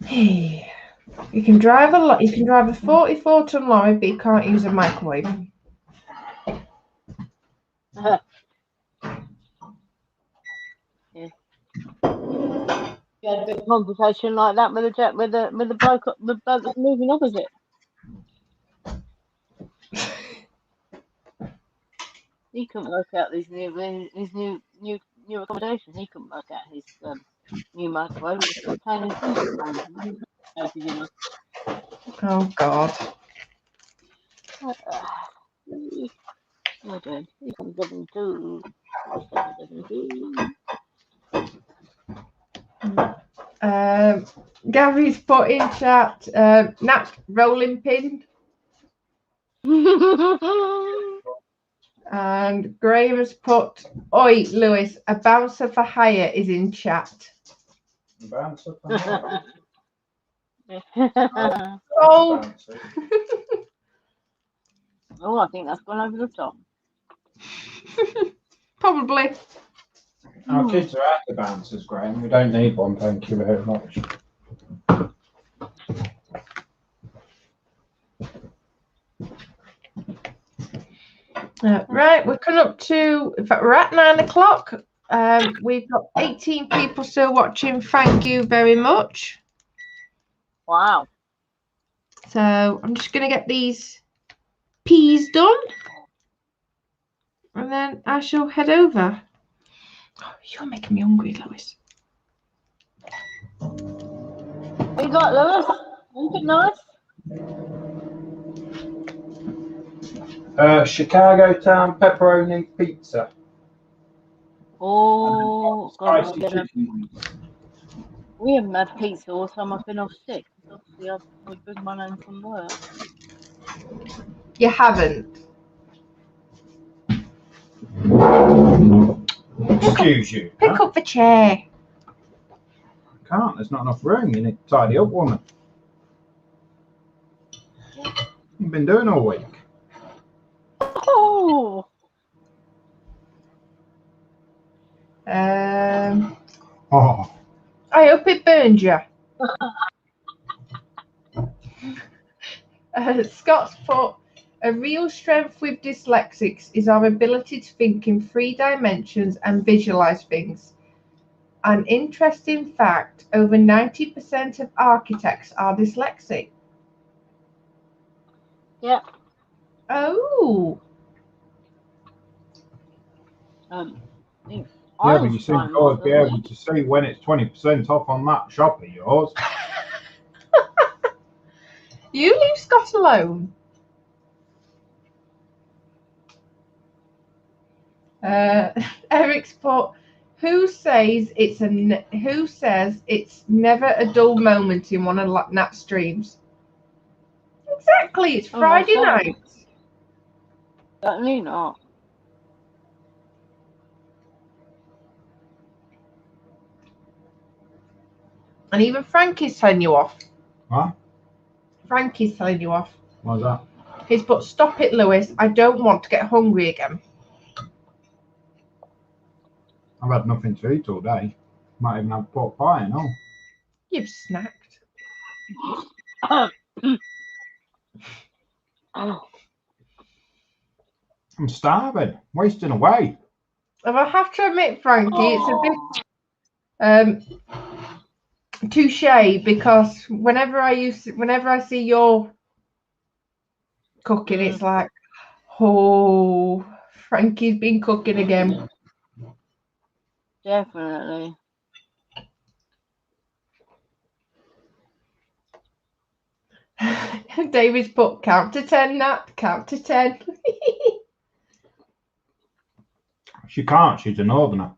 Hey. You can drive a lot. You can drive a 44-ton lorry, but you can't use a microwave. Yeah. You had a big conversation like that with the bloke that's moving opposite. He couldn't work out his new accommodation. He couldn't work out his new microwave. It's got tiny things on. Oh God. Oh dear. He can give him two. Gary's put in chat, Nat rolling pin. And Graham has put, oi, Lewis, a bouncer for hire is in chat. Bouncer for hire? Oh. Oh, I think that's gone over the top. Probably. Our kids are out of bouncers, Graham. We don't need one, thank you very much. Right, we're coming up to, in fact, we're at 9 o'clock. We've got 18 people still watching. Thank you very much. Wow. So I'm just going to get these peas done. And then I shall head over. Oh, you're making me hungry, Lois. What you got, Lewis? Anything nice? Chicago Town pepperoni pizza. Oh, God, Spicy chicken. we haven't had pizza all the time I've been off sick. Obviously, I bring mine home from work. You haven't. Excuse you. Pick up the chair. I can't. There's not enough room. You need to tidy up, woman. You've been doing all week. Oh, Oh. I hope it burned you. Scott's put, a real strength with dyslexics is our ability to think in 3 dimensions and visualize things. An interesting fact, over 90% of architects are dyslexic. yeah. Oh. Yeah, but you seem to always be able to see when it's 20% off on that shop of yours. You leave Scott alone. Eric's put, who says it's never a dull moment in one of Nat's streams? Exactly, it's Friday night. Certainly not. And even Frankie's telling you off. Huh? Frankie's telling you off. Why's that? He's put, stop it, Lewis. I don't want to get hungry again. I've had nothing to eat all day. Might even have pork pie and all. You've snacked. I'm starving. Wasting away. And I have to admit, Frankie, it's a bit touche, because whenever I see your cooking, it's like, oh, Frankie's been cooking again. Definitely. David's put, count to 10, Nat, count to 10. She can't. She's a northerner.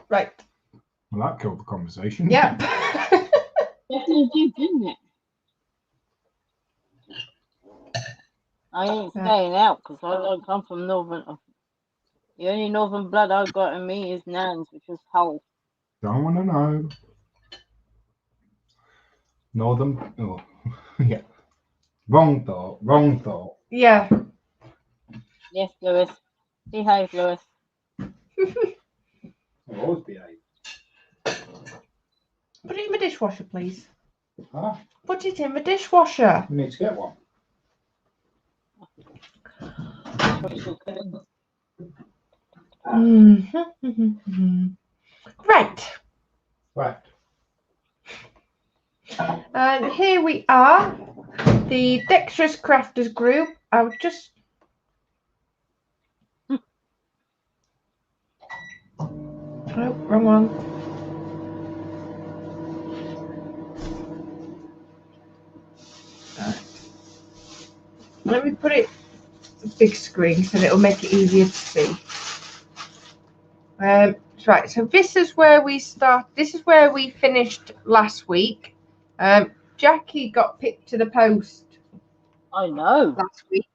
Right. Well, that killed the conversation. Yep. Definitely did, didn't it? I ain't staying out because I don't come from Northern. The only Northern blood I've got in me is Nan's, which is Hull. Don't want to know. Northern. Oh, yeah. Wrong thought. Wrong thought. Yeah. Yes, Lewis. Behave, Lewis. I'll always behave. Put it in the dishwasher, please. Huh? Put it in the dishwasher. You need to get one. Right. Right. And here we are, the Dexterous Crafters group. I'll just... Oh, wrong one. Let me put it big screen so that it'll make it easier to see. Right, so this is where we finished last week. Jackie got picked to the post. I know. Last week.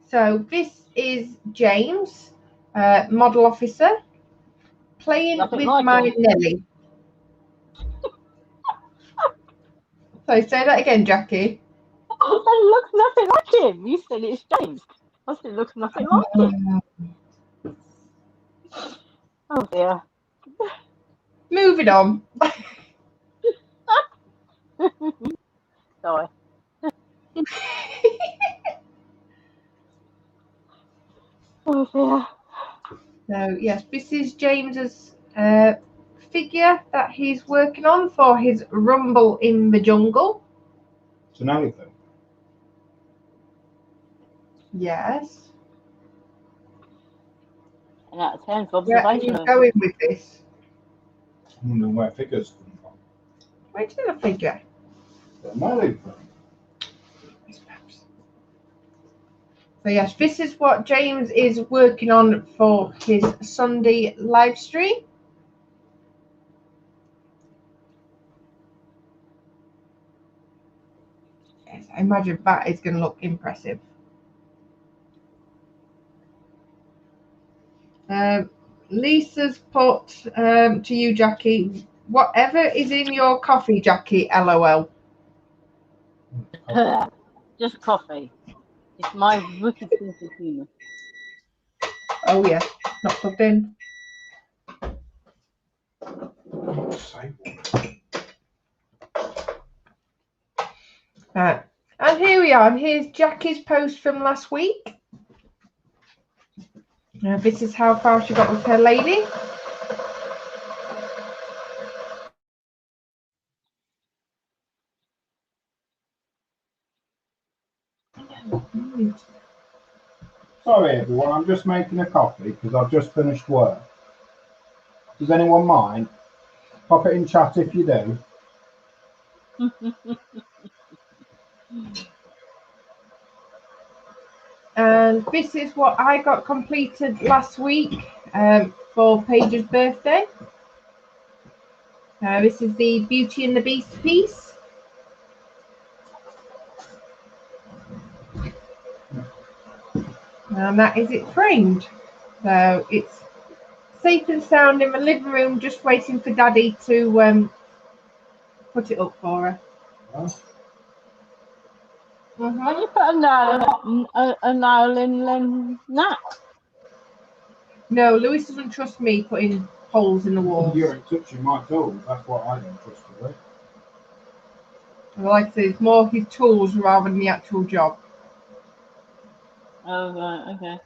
So this is James, model officer, playing Nothing with like my him. Nelly. So say that again, Jackie. It looks nothing like him. You said it's James. I said it looks nothing like him. Oh dear. Moving on. die. Oh dear. So yes, this is James's figure that he's working on for his Rumble in the Jungle. It's an elephant. Yes. And out of 10 for Where are you observation. going with this? I'm wondering where figures come from. Where's the figure? An elephant. So yes, this is what James is working on for his Sunday live stream. Yes, I imagine that is going to look impressive. Lisa's put to you, Jackie, whatever is in your coffee, Jackie, LOL. Just coffee. It's my wicked sense of humour. Oh yeah, not plugged in. Right. And here we are, and here's Jackie's post from last week. Now this is how far she got with her lady. Sorry everyone, I'm just making a coffee because I've just finished work. Does anyone mind? Pop it in chat if you do. And this is what I got completed last week for Paige's birthday. This is the Beauty and the Beast piece. And that is it framed. So it's safe and sound in the living room, just waiting for Daddy to put it up for her. Can you put a nail in that? No, Lewis doesn't trust me putting holes in the walls. You're touching my tools, that's what I don't trust you with. Like I say, it's more his tools rather than the actual job. Oh, right, okay.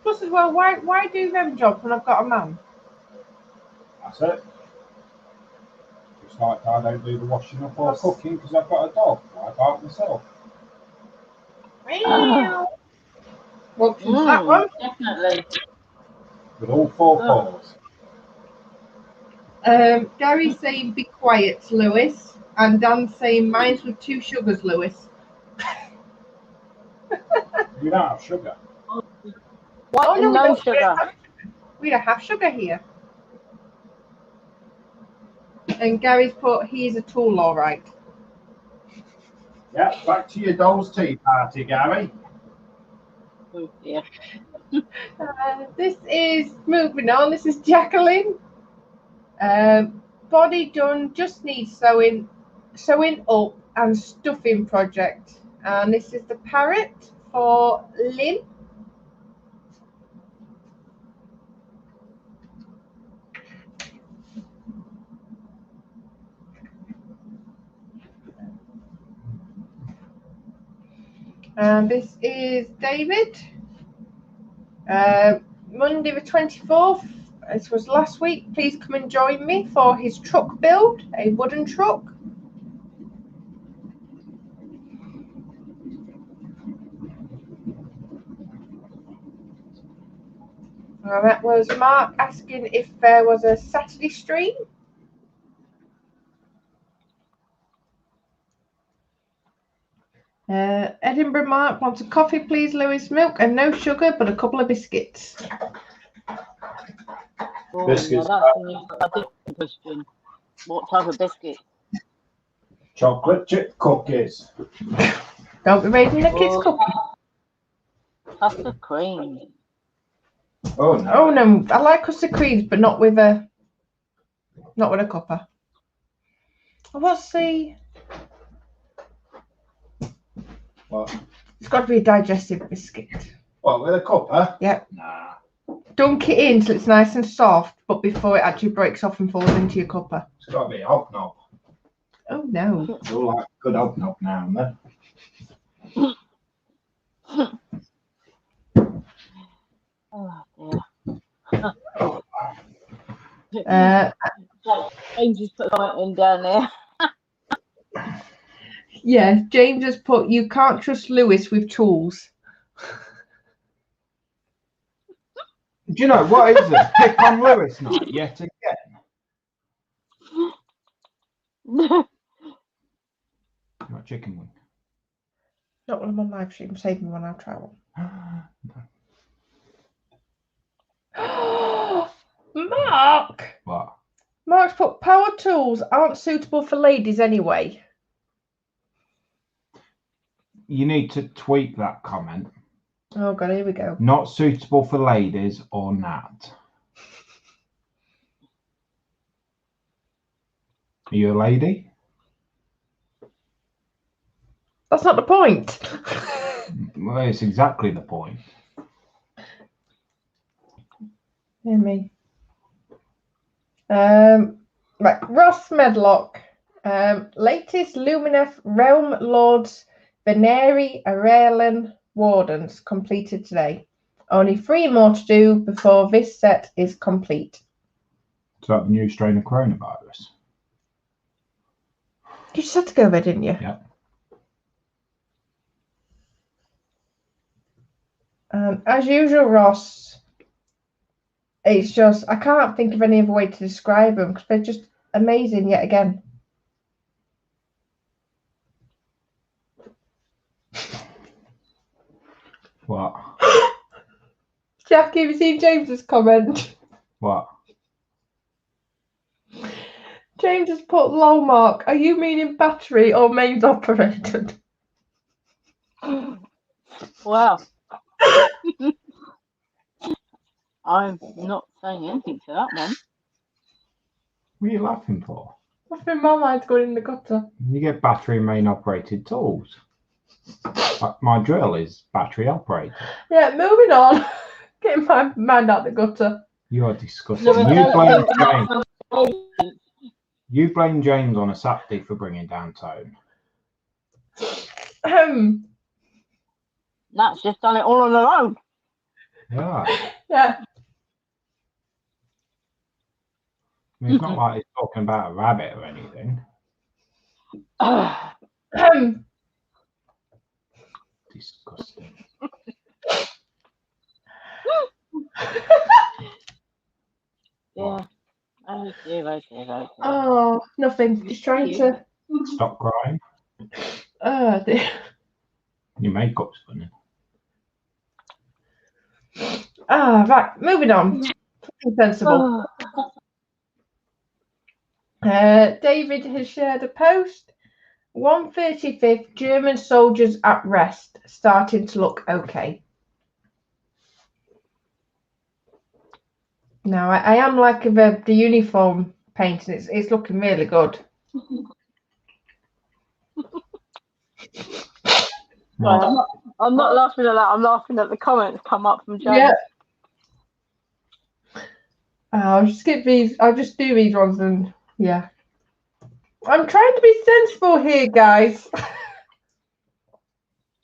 Plus as well, why do them jobs when I've got a man? That's it. Just like I don't do the washing up or cooking because I've got a dog. I about myself. What's that one? Definitely. With all four paws. Gary's saying be quiet, Lewis. And Dan's saying mine's with 2 sugars, Lewis. You don't have sugar. What? no, No sugar. We don't have sugar here. And Gary's put, he's a tool, all right. Yeah, back to your doll's tea party, Gary. Oh, dear. This is, moving on, this is Jacqueline. Body done, just needs sewing up and stuffing project. And this is the parrot for Lynn. And this is David. Monday the 24th. This was last week. Please come and join me for his truck build, a wooden truck. That was Mark asking if there was a Saturday stream. Edinburgh Mark wants a coffee, please, Lewis. Milk and no sugar, but a couple of biscuits. Oh, Biscuits. that's a different question. What type of biscuit? Chocolate chip cookies. Don't be raising the kids' cookies. Custard cream. Oh no. Oh no, I like custard creams, but not with a cuppa. What's the? What? It's got to be a digestive biscuit. What, with a cuppa? Yep. Nah. Dunk it in till it's nice and soft, but before it actually breaks off and falls into your cuppa. It's got to be a hobnob. Oh no. It's all like good hobnob now and then. Oh dear. James just put something down there. Yeah, James has put, you can't trust Lewis with tools. Do you know what is it? Pick on Lewis night yet again. Not chicken wing. Not when I'm on live stream, save me when I travel. Mark! What? Mark's put, power tools aren't suitable for ladies anyway. You need to tweak that comment. Oh god, here we go. Not suitable for ladies or not. Are you a lady? That's not the point. Well, it's exactly the point. Hear me. Right, Ross Medlock. Latest Lumineth Realm Lords Veneri Aurelian Wardens completed today. Only 3 more to do before this set is complete. Is that the new strain of coronavirus? You just had to go there, didn't you? Yeah. As usual, Ross, it's just, I can't think of any other way to describe them because they're just amazing yet again. What? Jackie, have you seen James's comment? What? James has put, lol Mark, are you meaning battery or mains operated? Wow. I'm not saying anything to that one. What are you laughing for? I think my mind's going in the gutter. You get battery main operated tools. Like my drill is battery operated. Yeah, moving on. Getting my mind out the gutter. You are disgusting. No, You blame James. James. You blame James on a Saturday for bringing down tone. Nat's just done it all on her own. Yeah. Yeah. I mean, it's not like he's talking about a rabbit or anything. Disgusting. Yeah. Oh dear. Oh, nothing. Just trying to. Stop crying. Oh dear. Your makeup's funny. Right. Moving on. Something sensible. David has shared a post. 135th German soldiers at rest, starting to look okay. Now I am liking the uniform painting. It's looking really good. Right, I'm not laughing at that. I'm laughing at the comments come up from James. Yeah. I'll skip these. I'll just do these ones and yeah. I'm trying to be sensible here, guys.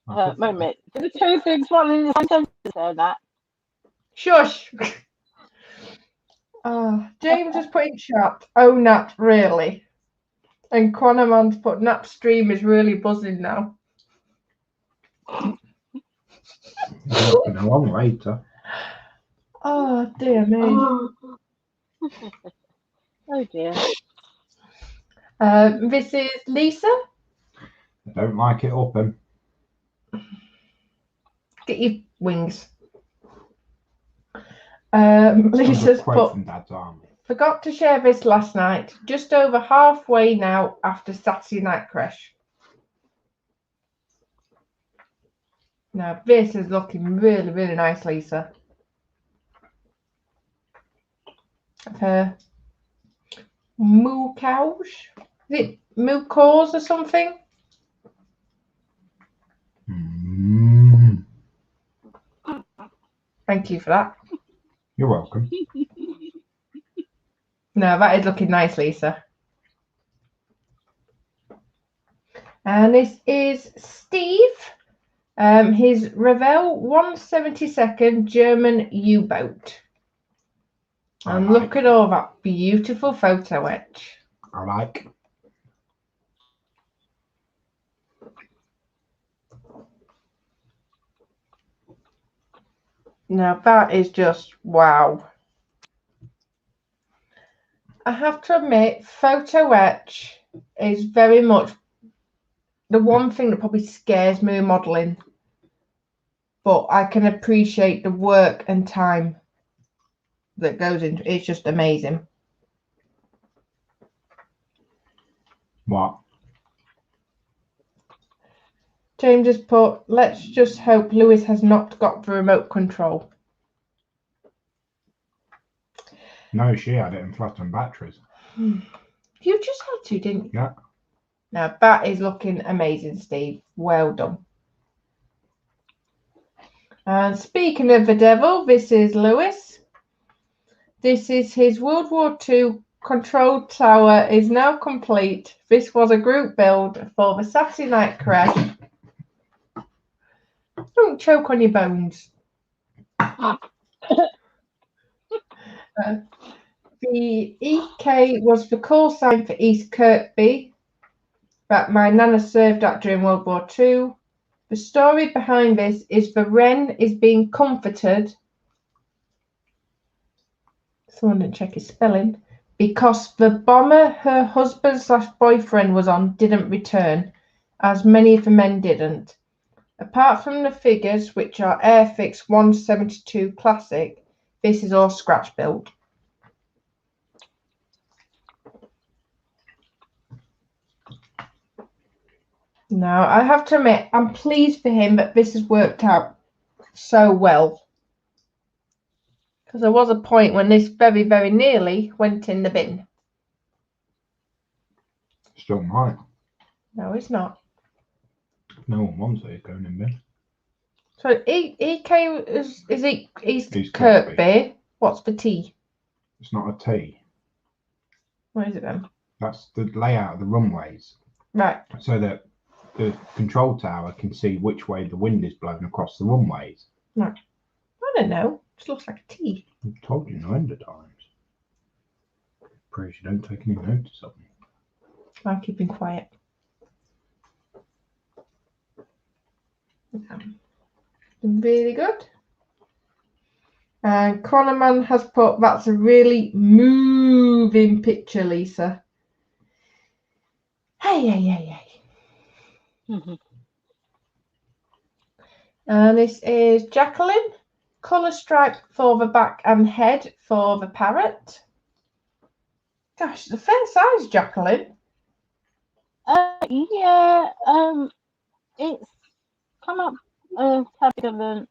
Wait a minute. Do the two things one in the same sentence there, Nat? Shush. James has put in chat. Oh, Nat, really? And Quanaman's put Nat's stream is really buzzing now. It's been a long later. Oh dear me. Oh dear. This is Lisa. I don't like it open. Get your wings. Lisa's put, from Dad's Army. forgot to share this last night. Just over halfway now after Saturday night crash. Now this is looking really, really nice, Lisa. Her moo cows. Is it moo cows or something? Thank you for that. You're welcome. No, that is looking nice, Lisa. And this is Steve. His Revell 172nd German U-boat. And look at all that beautiful photo etch. I like. Now that is just wow. I have to admit, photo etch is very much the one thing that probably scares me in modelling. But I can appreciate the work and time that goes into it. It's just amazing. What? James has put, let's just hope Lewis has not got the remote control. No, she had it in flattened batteries. You just had to, didn't you? Yeah. Now that is looking amazing, Steve. Well done. And speaking of the devil, this is Lewis. This is his World War II control tower is now complete. This was a group build for the Saturday night crash. Don't choke on your bones. The EK was the call sign for East Kirkby that my nana served at during World War II. The story behind this is the Wren is being comforted. Someone didn't check his spelling. Because the bomber her husband/boyfriend was on didn't return, as many of the men didn't. Apart from the figures, which are Airfix 172 Classic, this is all scratch built. Now, I have to admit, I'm pleased for him that this has worked out so well. Because there was a point when this very, very nearly went in the bin. Still might. No, it's not. No one wants it going in bin. So EK is East East Kirkby. What's the T? It's not a T. What is it then? That's the layout of the runways. Right. So that the control tower can see which way the wind is blowing across the runways. Right. I don't know. It just looks like a T. I've told you no end of times. Pray you don't take any notice of me. I'm keeping quiet. Really good. And Connorman has put, that's a really moving picture, Lisa. Hey. And this is Jacqueline. Colour stripe for the back and head for the parrot. Gosh, it's a fair size, Jacqueline. Yeah, it's come up tad bigger than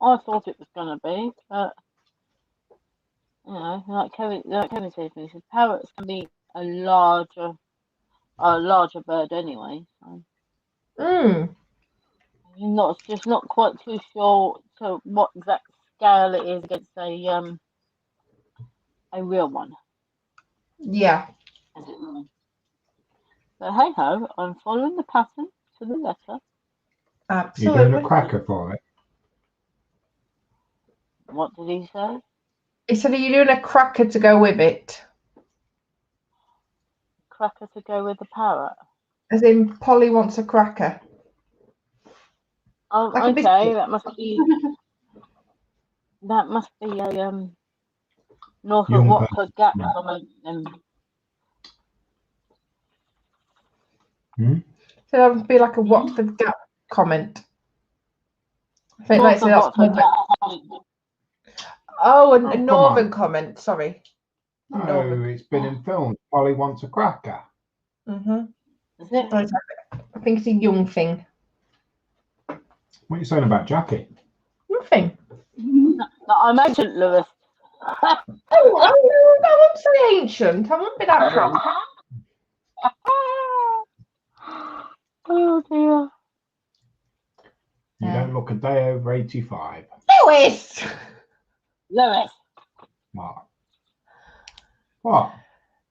I thought it was going to be, but you know, like Kevin said, parrots can be a larger bird anyway. So you're just not quite too sure to what exact scale it is against a real one. Yeah. So hey ho, I'm following the pattern to the letter. Absolutely. You're doing a cracker for it. What did he say? He said, are you doing a cracker to go with it? Cracker to go with the parrot? As in, Polly wants a cracker. Oh, like okay, that must be a North of Watford Gap comment. So that would be like a Watford Gap comment. I think North of Watford Gap. Oh, a northern comment. Sorry. No, it's been in films. Polly wants a cracker. Is it? I think it's a young thing. What are you saying about Jackie? Nothing. No, I mentioned Lewis. I won't say ancient. I won't be that cross. Oh dear. You don't look a day over 85. Lewis! What? What?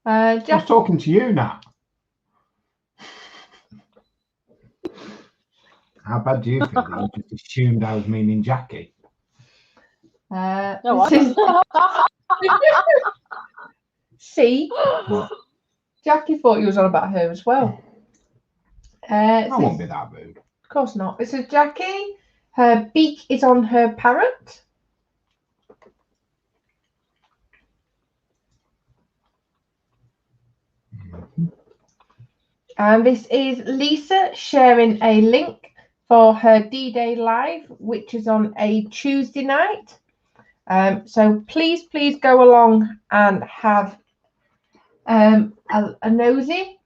Jack... I was talking to you now. How bad do you feel that you just assumed I was meaning Jackie? No, This is C. What? Jackie thought you was on about her as well. I won't be that rude. Of course not. This is Jackie. Her beak is on her parrot. And this is Lisa sharing a link for her D-Day Live, which is on a Tuesday night. So please go along and have a nosy.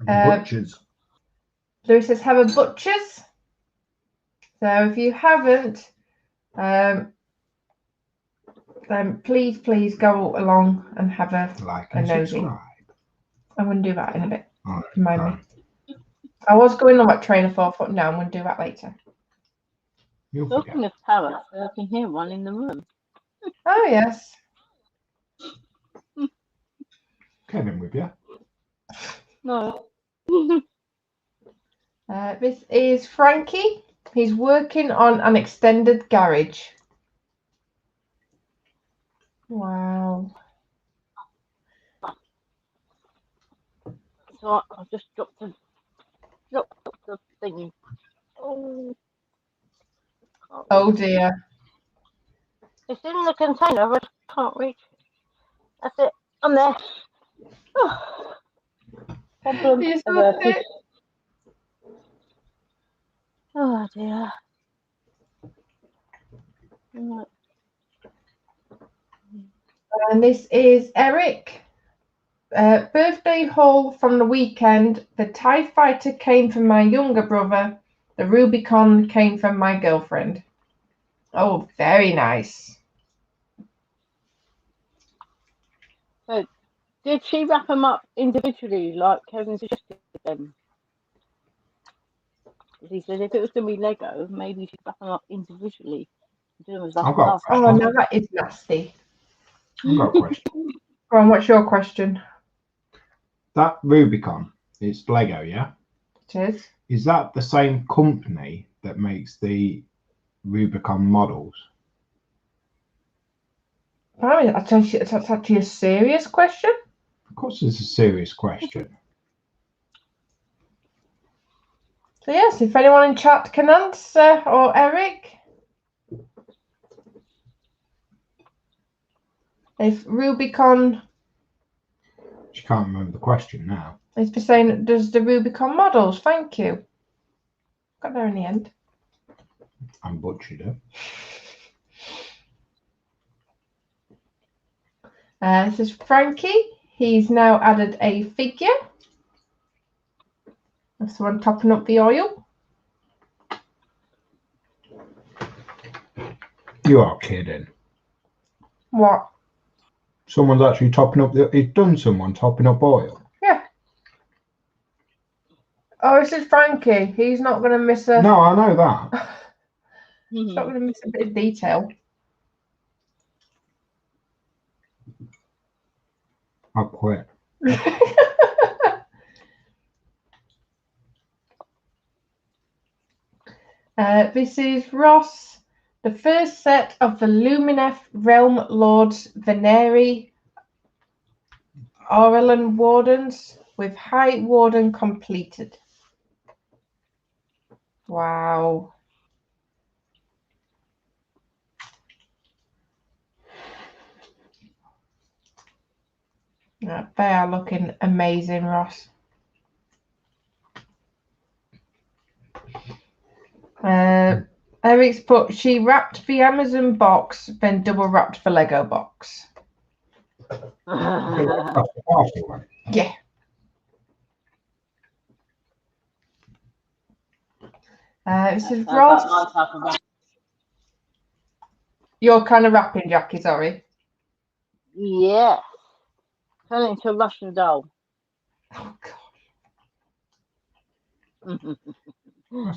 Butchers. Lewis says have a butchers. So if you haven't, then please go along and have a nosy. Subscribe. I'm going to do that in a bit. Oh, Remind me. I was going on that train of thought, but no, I'm going to do that later. Talking of parrots, I can hear one in the room. Oh, yes. Kevin with you? No. This is Frankie. He's working on an extended garage. Wow. So I just dropped the thingy. Oh dear. It's in the container, but I can't reach it. That's it. I'm there. Problem averted. Oh dear. And this is Eric. Birthday haul from the weekend. The TIE Fighter came from my younger brother. The Rubicon came from my girlfriend. Oh, very nice. So, did she wrap them up individually, like Kevin suggested them? He said if it was going to be Lego, maybe she'd wrap them up individually. Do them as like oh no, that is nasty. I've got a question. Go on, what's your question? That Rubicon, it's Lego, yeah? It is. Is that the same company that makes the Rubicon models? I mean, that's actually a serious question. Of course, it's a serious question. So yes, if anyone in chat can answer, or Eric, if Rubicon, She can't remember the question now. it's for saying, does the Rubicon models? Thank you. Got there in the end. I'm butchered it. This is Frankie. He's now added a figure. That's the one topping up the oil. You are kidding. What? Someone's actually topping up he's done someone topping up oil. Yeah. Oh, this is Frankie. He's not going to miss a... No, I know that. He's not going to miss a bit of detail. I'll quit. This is Ross. The first set of the Lumineth Realm Lords Veneri Aurelin Wardens with High Warden completed. Wow. They are looking amazing, Ross. Eric's put, she wrapped the Amazon box, then double wrapped the Lego box. Yeah. This is Ross. You're kind of wrapping, Jackie, sorry. Yeah. Turn it into a Russian doll. Oh, God.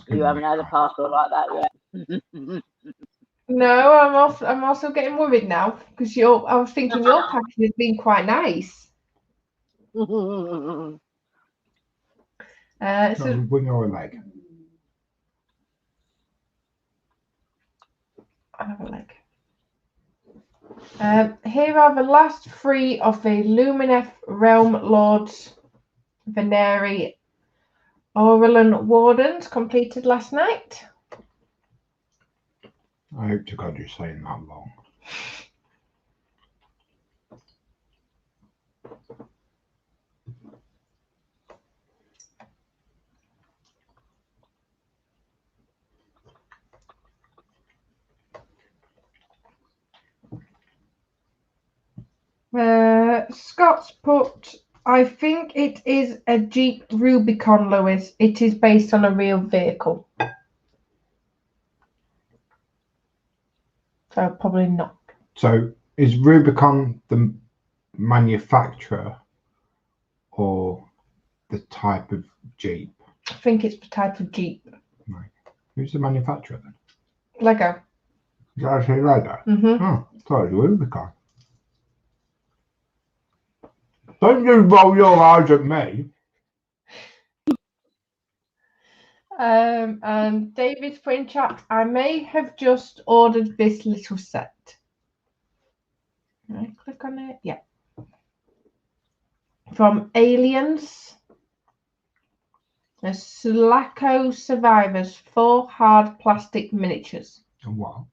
You haven't had a parcel like that yet. No, I'm also getting worried now because I was thinking your packaging has been quite nice. Bring your leg. I'll have a look. Here are the last 3 of the Lumineth Realm Lords Veneri Aurelin Wardens completed last night. I hope to God you're saying that long. Scott's put, I think it is a Jeep Rubicon, Lewis. It is based on a real vehicle. So probably not. So is Rubicon the manufacturer or the type of Jeep? I think it's the type of Jeep. Right. Who's the manufacturer then? Lego. Is that actually Lego? Mm-hmm. Oh, I thought it was Rubicon. Don't you roll your eyes at me. And David's put in chat, I may have just ordered this little set. Can I click on it? Yeah. From Aliens. The Slacko Survivors 4 hard plastic miniatures. And what?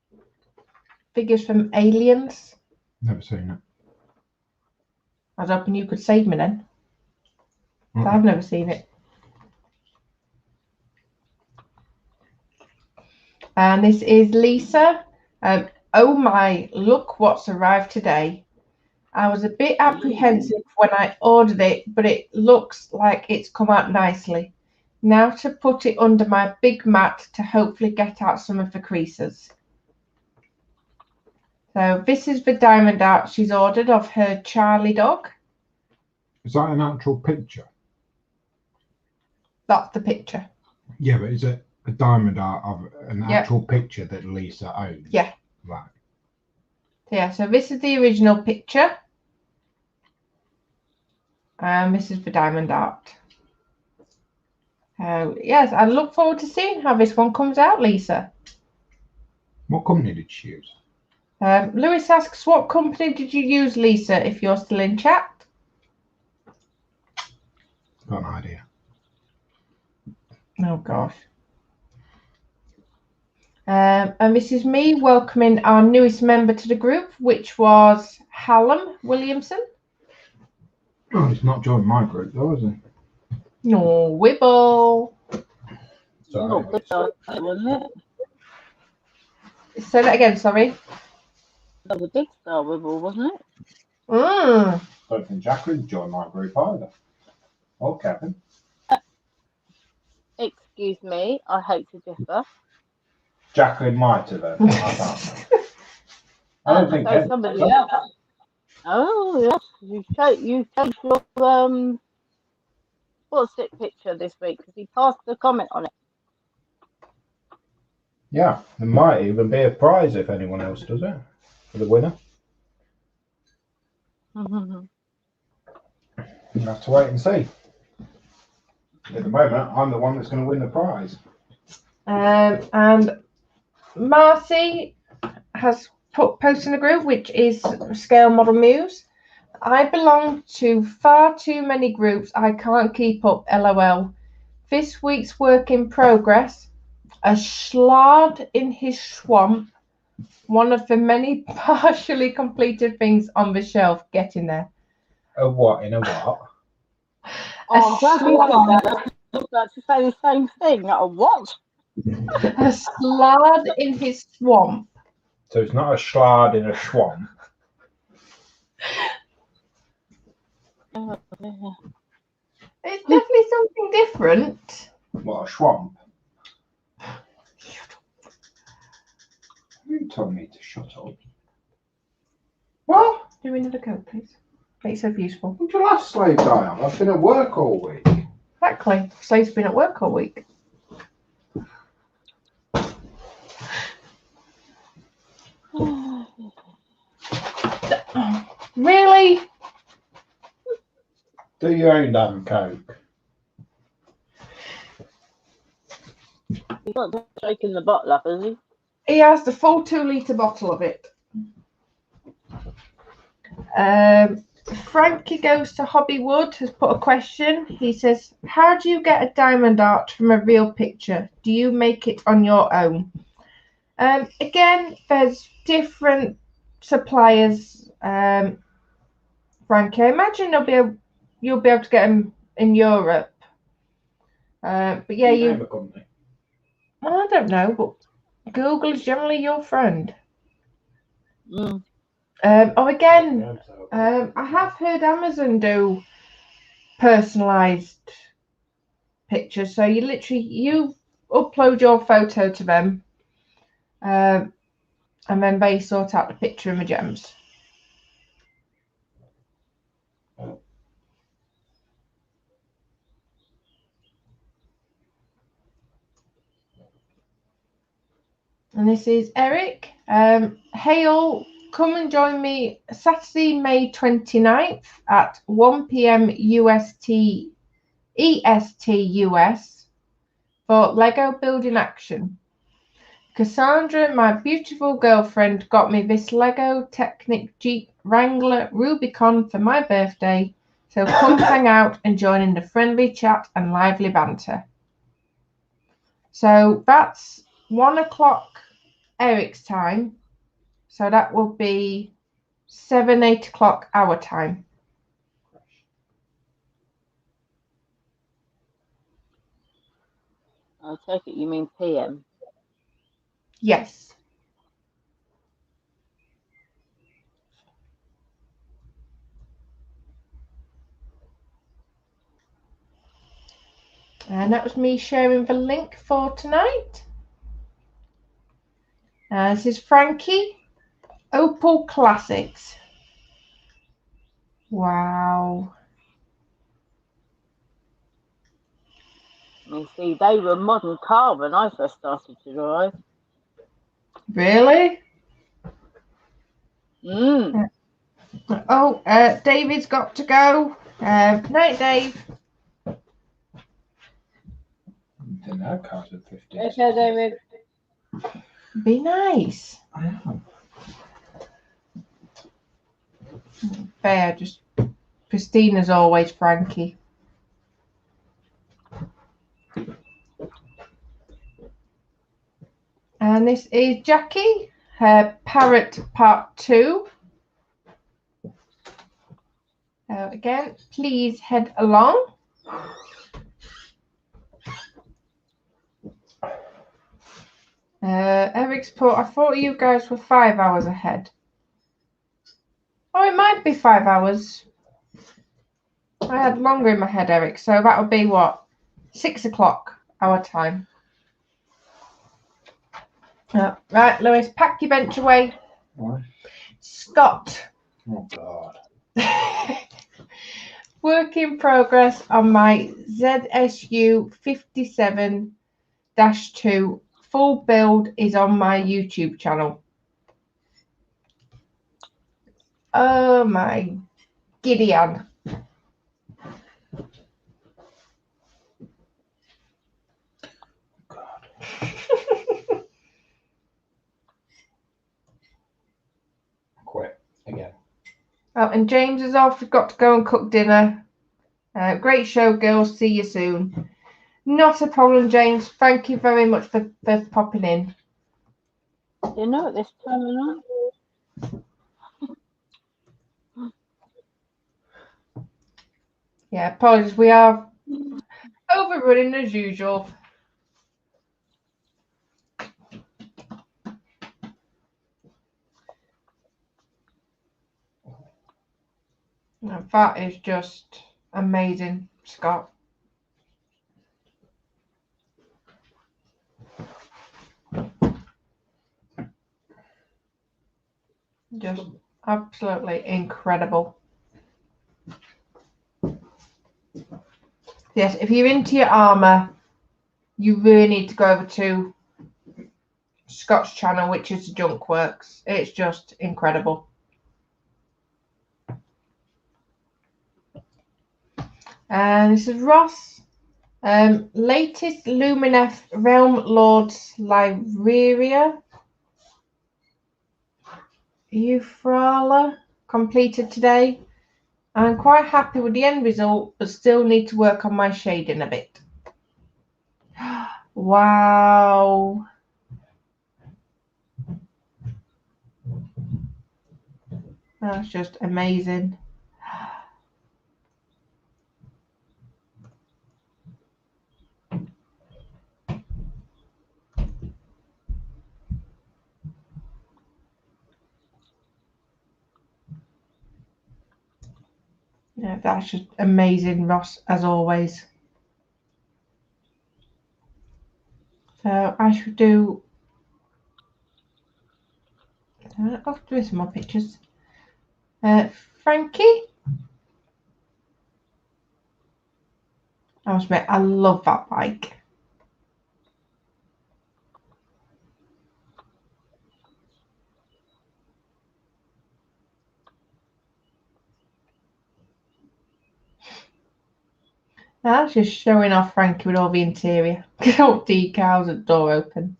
Figures from Aliens. Never seen it. I was hoping you could save me then. I've never seen it. And this is Lisa. Oh my, look what's arrived today. I was a bit apprehensive when I ordered it, but it looks like it's come out nicely. Now to put it under my big mat to hopefully get out some of the creases. So this is the diamond art she's ordered of her Charlie dog. Is that an actual picture? That's the picture. Yeah, but is it a diamond art of an actual picture that Lisa owns? Yeah. Right. Yeah, so this is the original picture. And this is the diamond art. Yes, I look forward to seeing how this one comes out, Lisa. What company did she use? Lewis asks, what company did you use, Lisa, if you're still in chat? Got an idea. Oh, gosh. And this is me welcoming our newest member to the group, which was Hallam Williamson. Oh, he's not joined my group though, is he? No, Wibble. Sorry. Wasn't it? Say that again, sorry. That was a big star wibble, wasn't it? I don't think Jacqueline joined my group either. Or Kevin. Excuse me, I hate to differ. Jacqueline might have then. I don't know. I don't think Kevin. Somebody else. Oh yes, you changed your what's it picture this week because he passed the comment on it. Yeah, there might even be a prize if anyone else does it for the winner. We'll have to wait and see. At the moment, I'm the one that's going to win the prize. And Marcy has posted in the group, which is Scale Model Muse. I belong to far too many groups. I can't keep up, LOL. This week's work in progress, a schlard in his swamp, one of the many partially completed things on the shelf. Get in there. A what? In a what? Oh, I'm glad you said that. I was about to say the same thing. A what? A schlard in his swamp. So it's not a schlard in a swamp. It's definitely something different. What, a swamp? You told me to shut up. What? Do another coat, please. Make yourself useful. When's your last slave die on? I've been at work all week. Exactly. Slave's been at work all week. Really? Do your own damn coke. He's not shaking the bottle up, is he? he has the full 2-litre bottle of it. Frankie Goes to Hobbywood has put a question. He says, how do you get a diamond art from a real picture? Do you make it on your own? Again, there's different suppliers. Frankie, I imagine you'll be able to get them in Europe. But yeah, Name a company. I don't know, but Google is generally your friend. Mm. Again, I have heard Amazon do personalized pictures. So you upload your photo to them, and then they sort out the picture and the gems. And this is Eric. Hey all, come and join me Saturday, May 29th at 1 p.m. EST US for Lego building action. Cassandra, my beautiful girlfriend, got me this Lego Technic Jeep Wrangler Rubicon for my birthday, so come hang out and join in the friendly chat and lively banter. So that's 1 o'clock Eric's time, so that will be 7-8 o'clock our time. I take it you mean PM. Yes. And that was me sharing the link for tonight. This is Frankie, Opal Classics. Wow. You see, they were modern car when I first started to drive. Really? Mm. Oh, David's got to go. Night, Dave. Didn't know cars were 50. Okay, David. Be nice. I am. Fair, just pristine as always, Frankie. And this is Jackie, her Parrot Part 2. Again, please head along. Eric's put, I thought you guys were 5 hours ahead. Oh, it might be 5 hours. I had longer in my head, Eric, so that would be what? 6 o'clock our time. Right, Lewis, pack your bench away. What? Scott. Oh, God. Work in progress on my ZSU 57-2. Full build is on my YouTube channel. Oh my Gideon. God. Quit again. Oh, and James is off. We've got to go and cook dinner. Great show, girls. See you soon. Not a problem, James. Thank you very much for popping in. Dinner at this time of night? Yeah, apologies. We are overrunning as usual. No, that is just amazing, Scott. Just absolutely incredible. Yes, if you're into your armour, you really need to go over to Scott's channel, which is Junk Works. It's just incredible. And this is Ross. Latest Lumineth Realm Lords Lyria. Euphrala completed today. I'm quite happy with the end result, but still need to work on my shading a bit. Wow. That's just amazing. Yeah, that's just amazing, Ross, as always. So I should do. I'll do some more pictures. Frankie. I must admit, I love that bike. That's just showing off Frankie with all the interior. All decals and door open.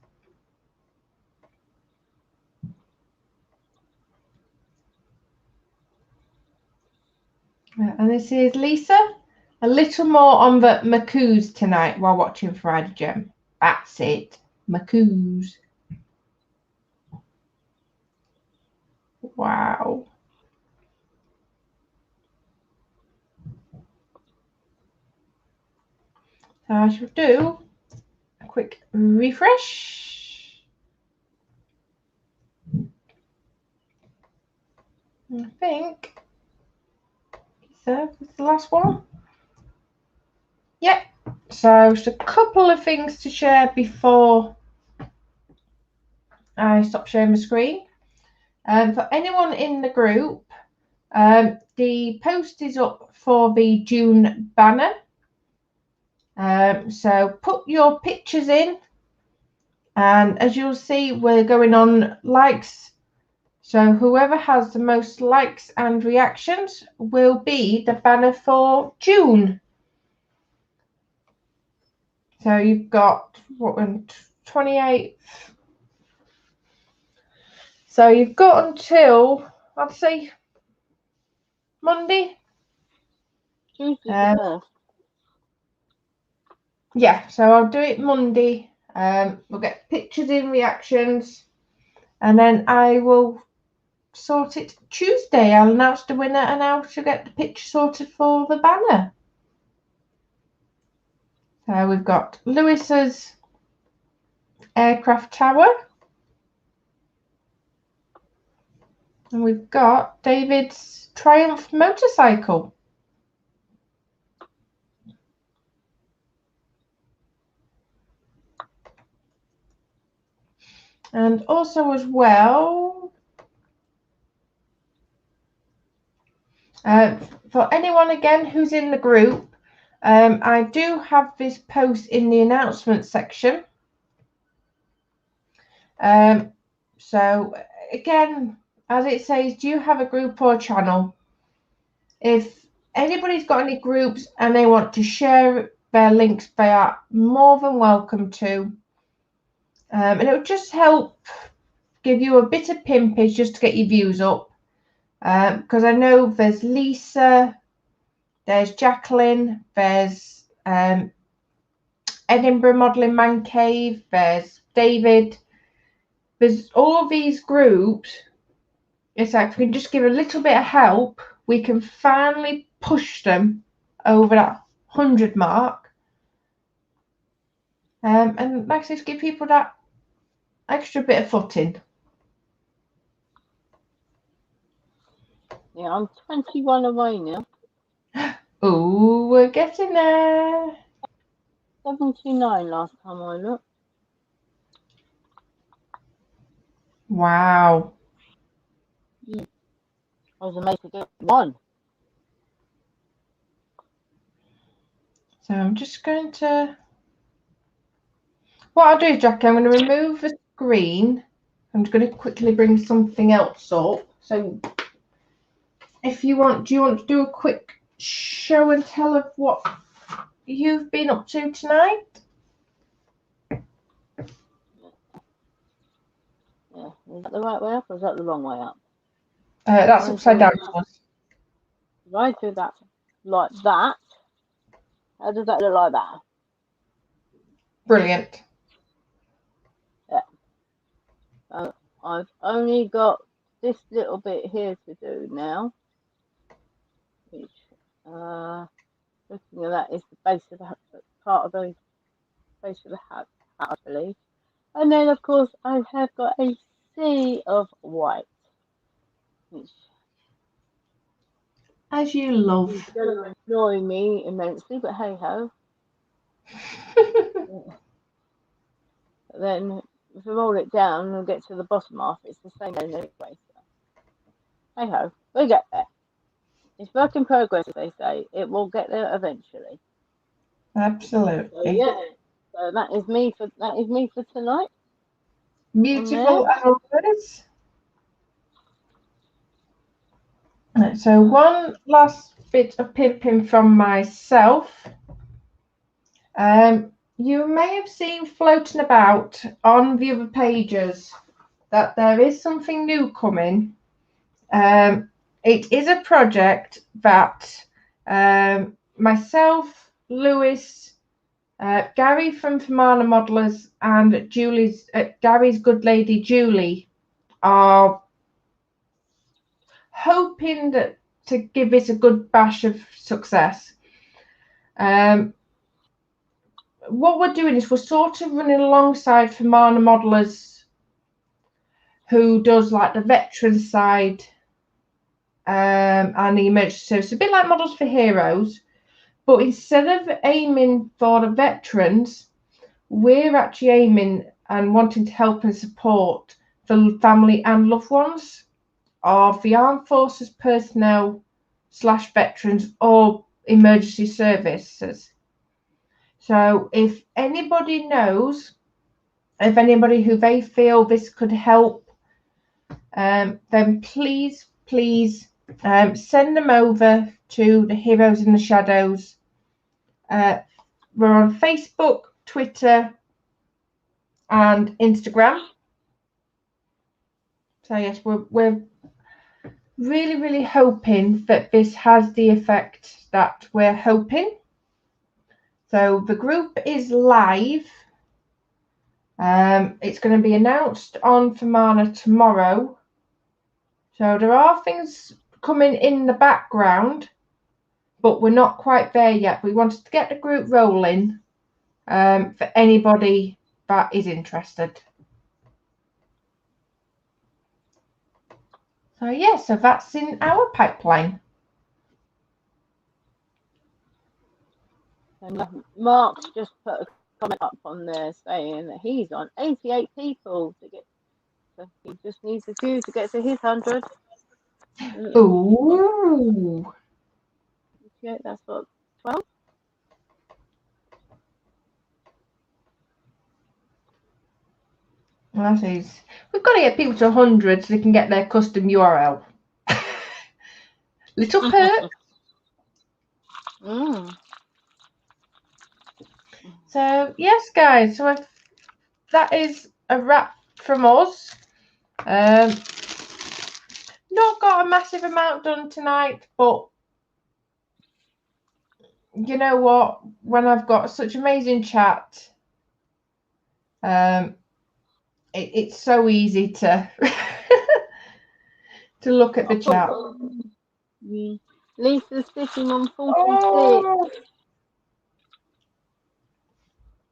And this is Lisa. A little more on the Macoos tonight while watching Friday Gem. That's it. Macoos. Wow. So I shall do a quick refresh. I think so. It's the last one. Yep. So just a couple of things to share before I stop sharing the screen. For anyone in the group, the post is up for the June banner. So put your pictures in, and as you'll see, we're going on likes. So whoever has the most likes and reactions will be the banner for June. So you've got what, 28th. So you've got until, I'd say, Monday. Yeah, so I'll do it Monday. We'll get pictures in, reactions, and then I will sort it Tuesday. I'll announce the winner and I'll get the picture sorted for the banner. So we've got Lewis's aircraft tower. And we've got David's Triumph motorcycle. And also as well, for anyone again who's in the group, I do have this post in the announcement section. So again, as it says, do you have a group or channel? If anybody's got any groups and they want to share their links, they are more than welcome to. And it would just help give you a bit of pimpage just to get your views up. Because I know there's Lisa, there's Jacqueline, there's Edinburgh Modelling Man Cave, there's David. There's all these groups. It's like if we can just give a little bit of help, we can finally push them over that 100 mark. And like I said, give people that extra bit of footing. Yeah, I'm 21 away now. Oh, we're getting there. 79 last time I looked. Wow. Yeah. I was amazed to get one. So I'm just going to... What I'll do, Jackie, I'm going to remove the screen. I'm just going to quickly bring something else up. So if you want, do you want to do a quick show and tell of what you've been up to tonight? Yeah, is that the right way up or is that the wrong way up? That's upside down. If I do that like that, how does that look like that? Brilliant. Yeah. I've only got this little bit here to do now, which looking at that is the base of the part of the base of the hat, I believe. And then of course I have got a sea of white, which As you love. is going to annoy me immensely, but hey ho. Then if we roll it down and we'll get to the bottom half, it's the same anyway. So hey ho, we get there. It's work in progress, as they say. It will get there eventually. Absolutely. So, yeah. So that is me for tonight. Beautiful hours. So one last bit of pimping from myself. You may have seen floating about on the other pages that there is something new coming. It is a project that myself, Lewis, Gary from Famana Modelers, and Gary's good lady Julie are hoping to give it a good bash of success. What we're doing is we're sort of running alongside Famana Modelers, who does like the veteran side and the emergency service, a bit like Models for Heroes, but instead of aiming for the veterans, we're actually aiming and wanting to help and support the family and loved ones of the armed forces personnel / veterans or emergency services. So if anybody knows, if anybody who they feel this could help, then please send them over to the Heroes in the Shadows. We're on Facebook, Twitter, and Instagram. So yes, we're really hoping that this has the effect that we're hoping. So the group is live. It's going to be announced on Famana tomorrow. So there are things coming in the background, but we're not quite there yet. We wanted to get the group rolling for anybody that is interested. So yeah, so that's in our pipeline. And Mark's just put a comment up on there saying that he's on 88 people to get. So he just needs a few to get to his 100. Ooh. Yeah, that's what, 12? Well, that is. We've got to get people to 100 so they can get their custom URL. Little perk. So yes, guys. So that is a wrap from us. Not got a massive amount done tonight, but you know what? When I've got such amazing chat, it's so easy to to look at the chat. Lisa's sitting on 46. Oh.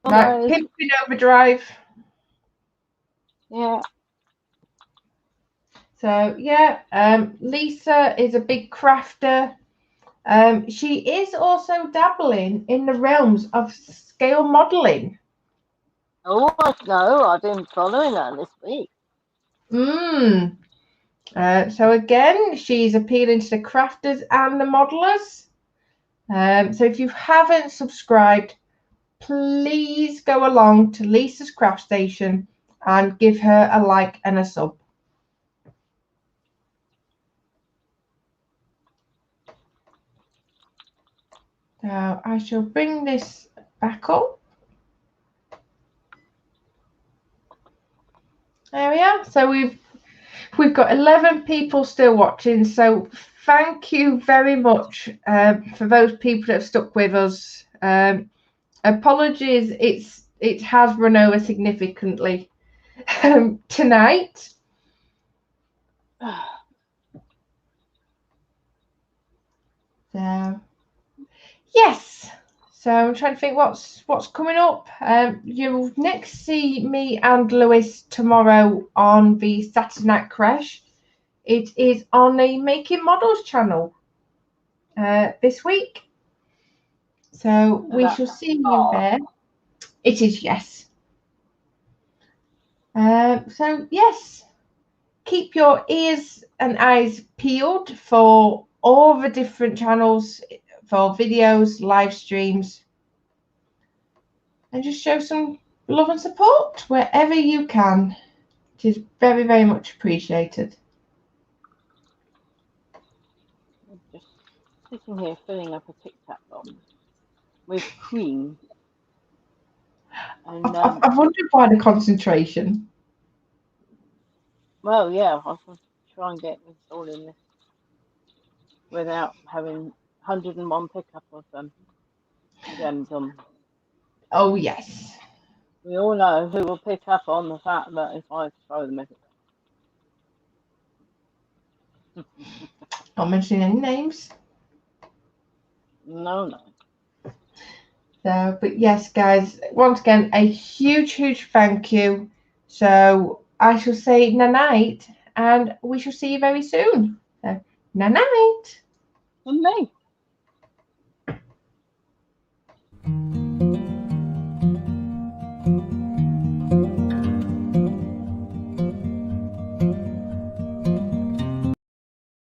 Right, pimping overdrive. Yeah. So yeah, Lisa is a big crafter. She is also dabbling in the realms of scale modeling. Oh no, I've been following her this week. So again, she's appealing to the crafters and the modelers. So if you haven't subscribed, please go along to Lisa's Craft Station and give her a like and a sub. So I shall bring this back up. There we are. So We've got 11 people still watching, so thank you very much for those people that have stuck with us. Apologies, it has run over significantly tonight. So yes. So I'm trying to think what's coming up. You'll next see me and Lewis tomorrow on the Saturday Night Crash. It is on the Making Models channel this week. So we shall see you there. It is, yes. So yes, keep your ears and eyes peeled for all the different channels for videos, live streams, and just show some love and support wherever you can. It is very, very much appreciated. I'm just sitting here filling up a Tic Tac box with cream. And I've wondered why the concentration. well, yeah, I was try and get this all in this without having 101 pickup of gems on. Oh yes. We all know who will pick up on the fact that if I throw them everywhere. Not mentioning any names. No. So, but yes, guys, once again, a huge, huge thank you. So I shall say night, and we shall see you very soon. So, night. And me.